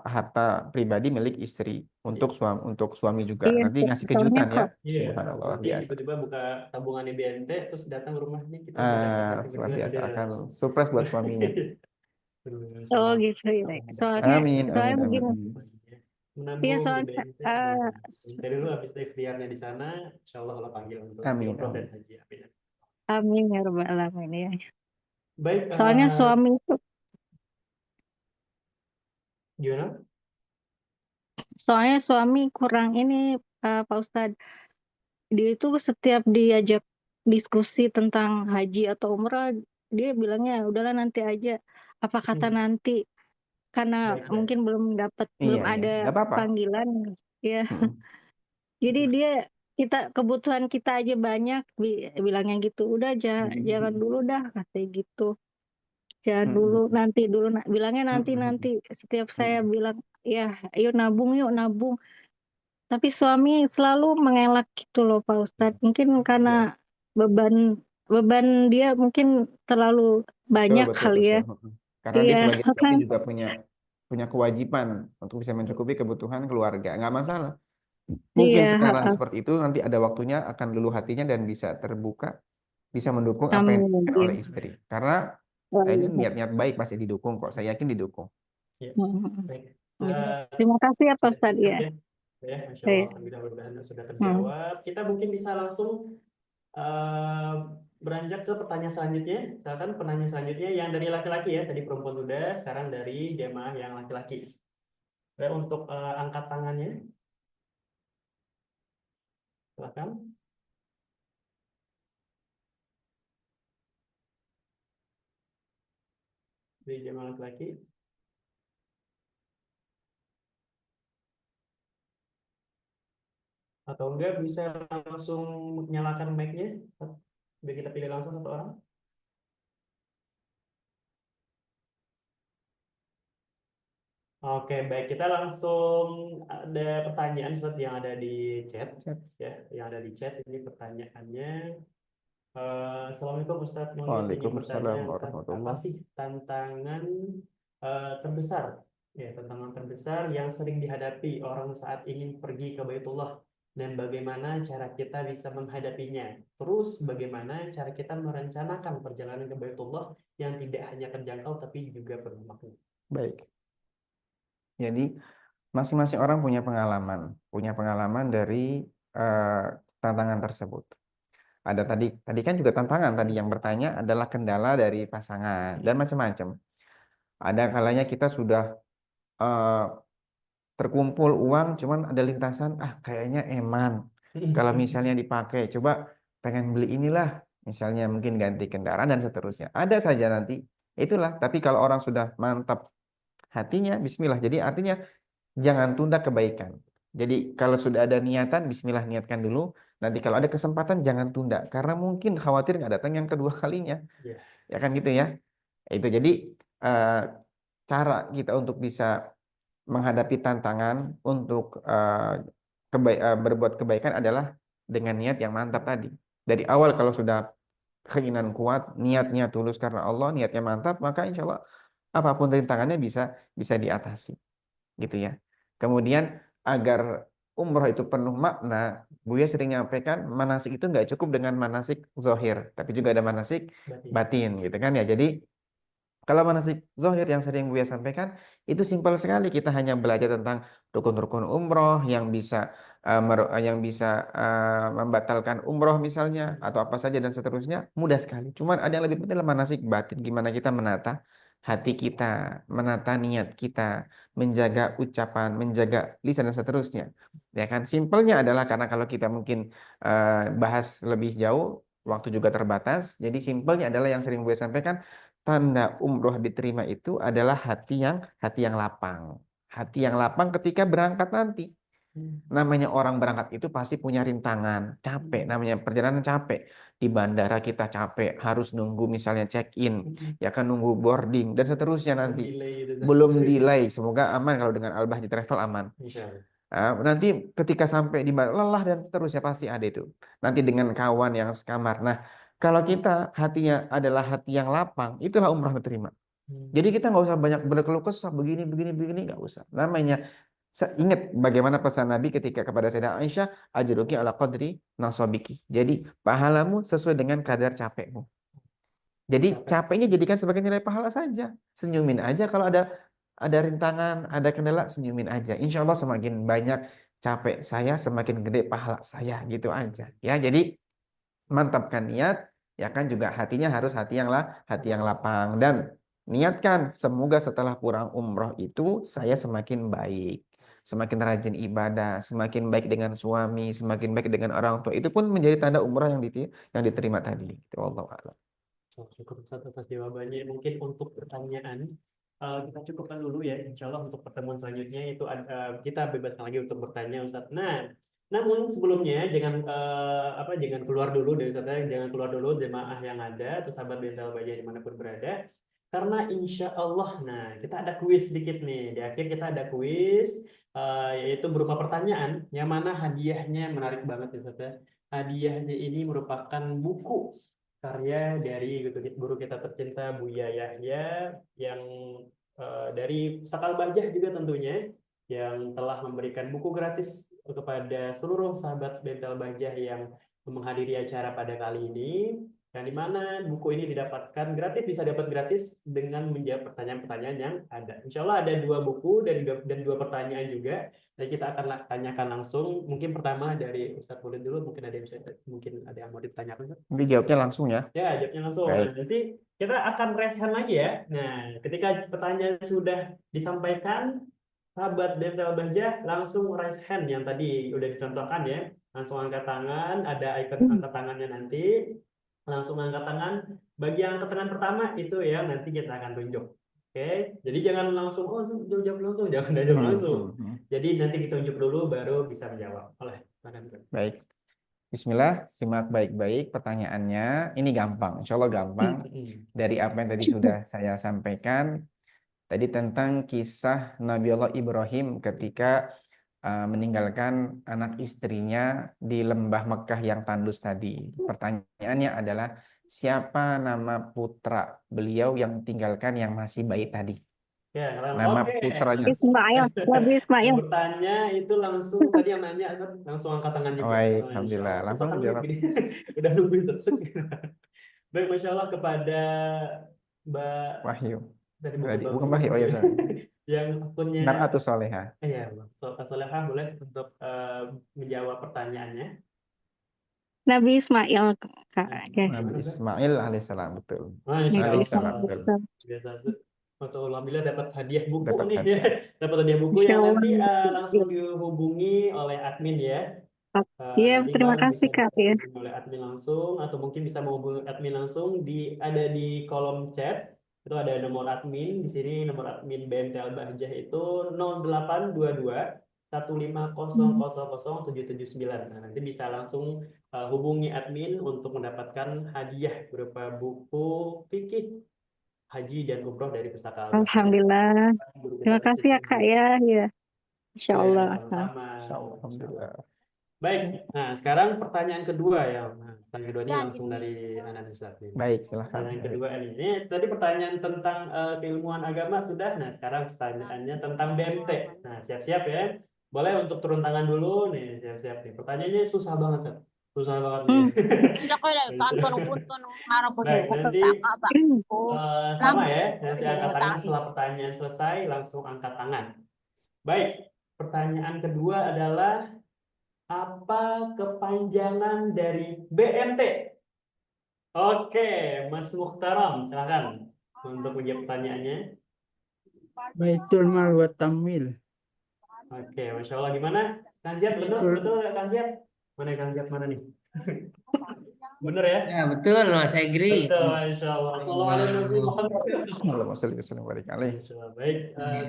harta pribadi milik istri untuk suami juga. Iya, Nanti ngasih soalnya kejutan ya. kok Iya, Subhanallah luar nanti biasa. tiba-tiba buka tabungan di BNT, terus datang ke rumah nih kita udah dapat hati Luar berdua biasa ada. akan surprise buat suaminya. Aduh, Masya oh Allah. gitu ya. Soalnya Amin, soalnya amin, amin, begini. amin. Iya Menabung di soalnya BNT, dari dulu habis ikhtiarnya di sana, Insya Allah Allah panggil untuk Amin, umroh dan amin. haji. Amin. amin ya rabbal alamin ya. Baik, Soalnya suami itu, gimana? soalnya suami kurang ini Pak Ustadz. Dia itu setiap diajak diskusi tentang haji atau umrah, dia bilangnya udahlah nanti aja. Apa kata nanti? Karena Baik, baik. mungkin Iya, belum iya, ada nggak apa-apa. panggilan, ya. Mm. Jadi dia kebutuhan kita aja banyak, bilangnya gitu. Udah jangan dulu dah katanya gitu. Jangan dulu, Mm. nanti dulu. Bilangnya nanti Mm. nanti. Setiap saya Mm. bilang, ya, ayo nabung yuk nabung. Tapi suami selalu mengelak gitu loh Pak Ustadz. Mungkin karena Ya, beban beban dia mungkin terlalu betul, banyak betul, kali ya. betul. Mm. Karena dia Iya, sebagai suami kan? juga punya punya kewajiban untuk bisa mencukupi kebutuhan keluarga. Nggak masalah. Mungkin Iya, sekarang heeh. seperti itu, nanti ada waktunya akan luluh hatinya dan bisa terbuka, bisa mendukung apa yang Amin. dilakukan Iya. oleh istri. Karena ini Iya. niat-niat baik pasti didukung kok. Saya yakin didukung. Ya, Mm-mm. baik. Iya. Eh, Terima kasih ya Pak sudah Ustadz cukup ya. ya. Ya, Masya Allah. Iya. Alhamdulillah, mudah-mudahan sudah Hmm. terjawab. Kita mungkin bisa langsung eh, beranjak ke pertanyaan selanjutnya. Misalkan penanya selanjutnya yang dari laki-laki ya. Tadi perempuan sudah, sekarang dari jemaah yang laki-laki. Ya, untuk angkat tangannya, silakan. Dari jemaah laki-laki. Atau enggak bisa langsung nyalakan mic-nya, biar kita pilih langsung satu orang. Oke, baik. Kita langsung ada pertanyaan Ustaz yang ada di chat. Chat. Ya, yang ada di chat ini pertanyaannya. Assalamualaikum Ustadz, mau izin Waalaikumsalam bertanya Ustadz, apa warahmatullah. sih tantangan terbesar, ya tantangan terbesar yang sering dihadapi orang saat ingin pergi ke Baitullah, dan bagaimana cara kita bisa menghadapinya? Terus bagaimana cara kita merencanakan perjalanan ke Baitullah yang tidak hanya terjangkau tapi juga bermakna? Baik. Jadi masing-masing orang punya pengalaman dari eh, tantangan tersebut. Ada tadi kan juga tantangan tadi yang bertanya adalah kendala dari pasangan dan macam-macam. Ada kalanya kita sudah eh, terkumpul uang, cuman ada lintasan, kayaknya eman. Kalau misalnya dipakai, coba pengen beli inilah, misalnya mungkin ganti kendaraan dan seterusnya. Ada saja nanti, itulah. Tapi kalau orang sudah mantap hatinya, Bismillah. Jadi artinya jangan tunda kebaikan. Jadi kalau sudah ada niatan, Bismillah niatkan dulu. Nanti kalau ada kesempatan jangan tunda, karena mungkin khawatir nggak datang yang kedua kalinya, Ya. ya kan gitu ya. Itu jadi eh, cara kita untuk bisa menghadapi tantangan untuk berbuat kebaikan adalah dengan niat yang mantap tadi. Dari awal kalau sudah keinginan kuat, niatnya tulus karena Allah, niatnya mantap, maka insya Allah apapun rintangannya bisa bisa diatasi, gitu ya. Kemudian agar umroh itu penuh makna, Buya sering nyampaikan manasik itu nggak cukup dengan manasik zohir, tapi juga ada manasik batin, gitu kan ya. Jadi kalau manasik zohir yang sering Buya sampaikan itu simpel sekali. Kita hanya belajar tentang rukun-rukun umroh yang bisa membatalkan umroh misalnya atau apa saja dan seterusnya, mudah sekali. Cuman ada yang lebih penting adalah manasik batin, gimana kita menata hati kita, menata niat kita, menjaga ucapan, menjaga lisan dan seterusnya. Ya kan? Simpelnya adalah karena kalau kita mungkin bahas lebih jauh, waktu juga terbatas. Jadi simpelnya adalah yang sering Buya sampaikan, tanda umroh diterima itu adalah hati yang lapang. Hati yang lapang ketika berangkat nanti. Namanya orang berangkat itu pasti punya rintangan, capek, namanya perjalanan capek. Di bandara kita capek, harus nunggu misalnya check-in, ya kan nunggu boarding dan seterusnya nanti. Belum delay, semoga aman kalau dengan Al-Bahjah Travel aman. Nanti ketika sampai di bandara lelah dan seterusnya pasti ada itu. Nanti dengan kawan yang sekamar. Nah, kalau kita hatinya adalah hati yang lapang, itulah umrah diterima. Jadi kita nggak usah banyak berkeluh kesah begini nggak usah. Namanya ingat bagaimana pesan Nabi ketika kepada Sayyidah Aisyah, ajruki ala qadri nasabiki. Jadi pahalamu sesuai dengan kadar capekmu. Jadi capeknya jadikan sebagai nilai pahala saja. Senyumin aja kalau ada rintangan, ada kendala, senyumin aja. Insya Allah semakin banyak capek saya, semakin gede pahala saya, gitu aja. Ya, jadi mantapkan niat, ya kan, juga hatinya harus hati yang lapang, dan niatkan semoga setelah pulang umroh itu saya semakin baik, semakin rajin ibadah, semakin baik dengan suami, semakin baik dengan orang tua. Itu pun menjadi tanda umroh yang diterima tadi. Itu wallahu a'lam. Cukup atas jawabannya. Mungkin untuk pertanyaan kita cukupkan dulu ya. Insya Allah untuk pertemuan selanjutnya itu kita bebaskan lagi untuk bertanya Ustaz. Nah, namun sebelumnya jangan keluar dulu dari Ustaz, jangan keluar dulu jemaah yang ada atau sahabat Bintal Bajah dimanapun berada. Karena insya Allah, nah kita ada kuis sedikit nih. Di akhir kita ada kuis, yaitu berupa pertanyaan yang mana hadiahnya menarik banget ya Ustaz. Hadiahnya ini merupakan buku karya dari guru kita tercinta Buya Yahya yang dari Pustaka Al-Bahjah juga tentunya, yang telah memberikan buku gratis kepada seluruh sahabat Bentel Bahjah yang menghadiri acara pada kali ini, yang dimana buku ini didapatkan gratis, bisa dapat gratis dengan menjawab pertanyaan-pertanyaan yang ada. Insya Allah ada 2 buku dan 2 pertanyaan juga. Dan kita akan tanyakan langsung. Mungkin pertama dari Ustadz Boleh dulu, mungkin ada yang mau ditanyakan. Jadi jawabnya langsung ya. Ya, jawabnya langsung. Baik. Nah, nanti kita akan raise hand lagi ya. Nah, ketika pertanyaan sudah disampaikan, sahabat Bentel Bahjah langsung raise hand yang tadi udah dicontohkan ya. Langsung angkat tangan, ada icon angkat tangannya nanti. Langsung angkat tangan. Bagi yang angkat tangan pertama itu ya nanti kita akan tunjuk. Oke, jadi jangan langsung jawab langsung, jangan jawab langsung. Jadi nanti ditunjuk dulu baru bisa menjawab. Silakan, Kak. Baik. Bismillah, simak baik-baik pertanyaannya. Ini gampang, insya Allah gampang. Dari apa yang tadi sudah saya sampaikan, tadi tentang kisah Nabi Allah Ibrahim ketika meninggalkan anak istrinya di lembah Mekah yang tandus tadi. Pertanyaannya adalah, siapa nama putra beliau yang tinggalkan yang masih bayi tadi? Ya, Nama oke. putranya. Ismail, Nabi Yang Ismail. bertanya itu langsung tadi yang nanya Ustaz, langsung angkat tangan juga. Baik, Insya alhamdulillah. Allah. Langsung Ustaz, jawab. gini. Udah nunggu Ustaz. Baik, Masya Allah kepada Mbak Wahyu. dari Tadi, buku bukan Wahyu, oh ya, sorry. yang akunnya Mar'atus Solehah. ya, Kak Solehah boleh untuk menjawab pertanyaannya. Nabi Ismail, Kak. Ya. Nabi Gimana, Mbak? Ismail alaihissalam, betul. Masya Nabi Alaihissalam, Allah. betul. Ismail. Biasa Ustaz. Masya Allah, alhamdulillah dapat hadiah buku Dapat nih. hadiah. Dapat hadiah buku Insya yang Allah. nanti langsung dihubungi oleh admin ya. Iya, Nanti terima Bang kasih bisa Kak ya. dihubungi oleh admin langsung atau mungkin bisa menghubungi admin langsung ada di kolom chat. Itu ada nomor admin di sini, nomor admin BMT Al-Bahjah itu 0822 150000779. Nah, nanti bisa langsung hubungi admin untuk mendapatkan hadiah berupa buku fikih haji dan umroh dari Pustaka Al-Bahjah. Alhamdulillah. Guru kita Terima kasih ya tercinta. Kak ya. Ya. Insya Ya, Allah. sama-sama. Insya Allah, alhamdulillah. Baik, nah sekarang pertanyaan kedua ya. Nah, pertanyaan kedua ini langsung dari Anak Ustaz nih. Baik, silahkan. Pertanyaan kedua ini tadi pertanyaan tentang keilmuan agama sudah. Nah sekarang pertanyaannya tentang BMT. Nah siap-siap ya. Boleh untuk turun tangan dulu nih, siap-siap nih. Pertanyaannya susah banget, Ustaz. Susah banget nih. Baik, nanti sama ya. Nanti angkat tangan setelah pertanyaan selesai, langsung angkat tangan. Baik, pertanyaan kedua adalah apa kepanjangan dari BMT? Oke, Mas Mukhtaram, silakan untuk menjawab pertanyaannya. Baitul Mal wa Tamwil. Oke, Masya Allah. Gimana? Kang Ziad, betul? Betul ya, Kang Ziad? Mana Kang Ziad, mana nih? Bener ya? Ya, betul Mas Egri. Betul, Masya Allah. Assalamualaikum warahmatullahi Allahumma sholli wa sallim wa barik alaih. Masya Allah. Baik,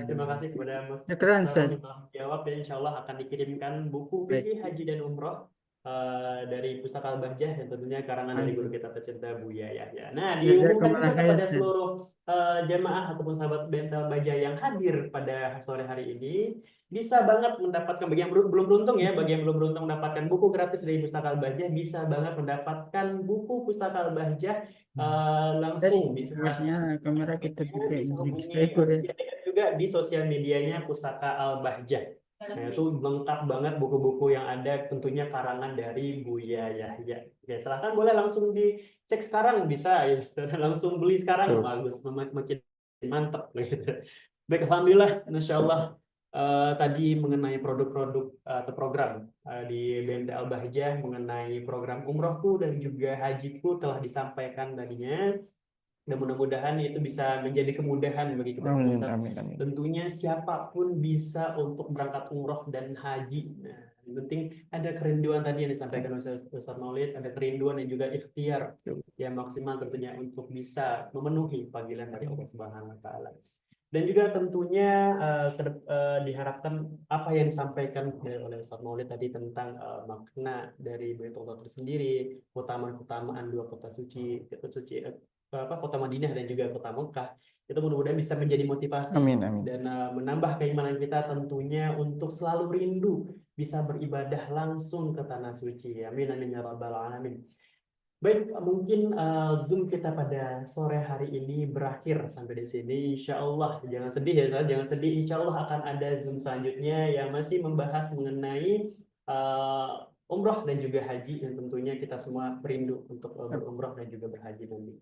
terima kasih kepada Mas Ya, keren, Mukhtaram Ustaz. yang telah menjawab ya. Insya Allah akan dikirimkan buku fikih haji dan umroh dari Pustaka Al-Bahjah yang tentunya karangan dari guru kita tercinta Buya Yahya. Nah, diumumkan juga Jazakumullah khair, kepada Ustaz. seluruh jemaah ataupun sahabat BMT Al-Bahjah yang hadir pada sore hari ini, bisa banget mendapatkan, bagi yang belum beruntung ya, bagi yang belum beruntung mendapatkan buku gratis dari Pustaka Al-Bahjah, bisa banget mendapatkan buku Pustaka Al-Bahjah langsung Tadi bisa masnya kamera kita juga bisa ini. hubungi juga di sosial medianya Pustaka Al-Bahjah. Nah, itu lengkap banget buku-buku yang ada, tentunya karangan dari Buya Yahya. Oke, silahkan boleh langsung dicek sekarang, bisa ya, langsung beli sekarang, bagus, makin mantap gitu. Baik, alhamdulillah, insya Allah tadi mengenai produk-produk atau program di BMT Al-Bahjah mengenai program umrohku dan juga hajiku telah disampaikan tadinya. Dan mudah-mudahan itu bisa menjadi kemudahan bagi kita semua. Amin, amin, amin. Tentunya siapapun bisa untuk berangkat umroh dan haji. Nah, yang penting ada kerinduan tadi yang disampaikan oleh Ustaz Maulid, ada kerinduan dan juga ikhtiar yang maksimal tentunya untuk bisa memenuhi panggilan dari Allah Subhanahu wa taala. Dan juga tentunya diharapkan apa yang disampaikan oleh Ustaz Maulid tadi tentang makna dari Baitullah itu sendiri, keutamaan dua kota suci, kota Madinah dan juga kota Mekah, itu mudah-mudahan bisa menjadi motivasi Amin, amin. dan menambah keimanan kita tentunya untuk selalu rindu bisa beribadah langsung ke tanah suci. Amin amin ya rabbal alamin. Baik, mungkin Zoom kita pada sore hari ini berakhir sampai di sini. Insya Allah, jangan sedih ya, Ustaz. Jangan sedih. Insya Allah akan ada Zoom selanjutnya yang masih membahas mengenai umroh dan juga haji, yang tentunya kita semua rindu untuk berumroh dan juga berhaji nanti.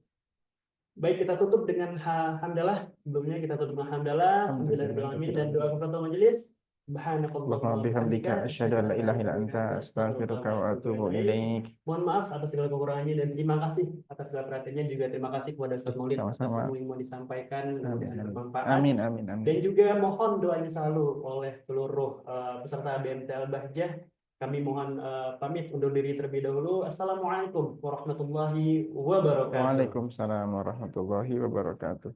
Baik, kita tutup dengan hamdalah. Sebelumnya kita tutup dengan hamdalah. Alhamdulillahirrahmanirrahim dan doa kepada majelis. Allahumma bihamdika asyhadu an la ilaha illa anta astaghfiruka wa atubu ilaik. Mohon maaf atas segala kekurangannya dan terima kasih atas segala perhatiannya, juga terima kasih kepada Ustaz Maulid atas Sama-sama. ilmu yang mau disampaikan, mudah-mudahan bermanfaat. Amin, amin, amin. Dan juga mohon doanya selalu oleh seluruh peserta BMT Al-Bahjah. Kami mohon pamit undur diri terlebih dahulu. Assalamualaikum warahmatullahi wabarakatuh. Waalaikumsalam warahmatullahi wabarakatuh.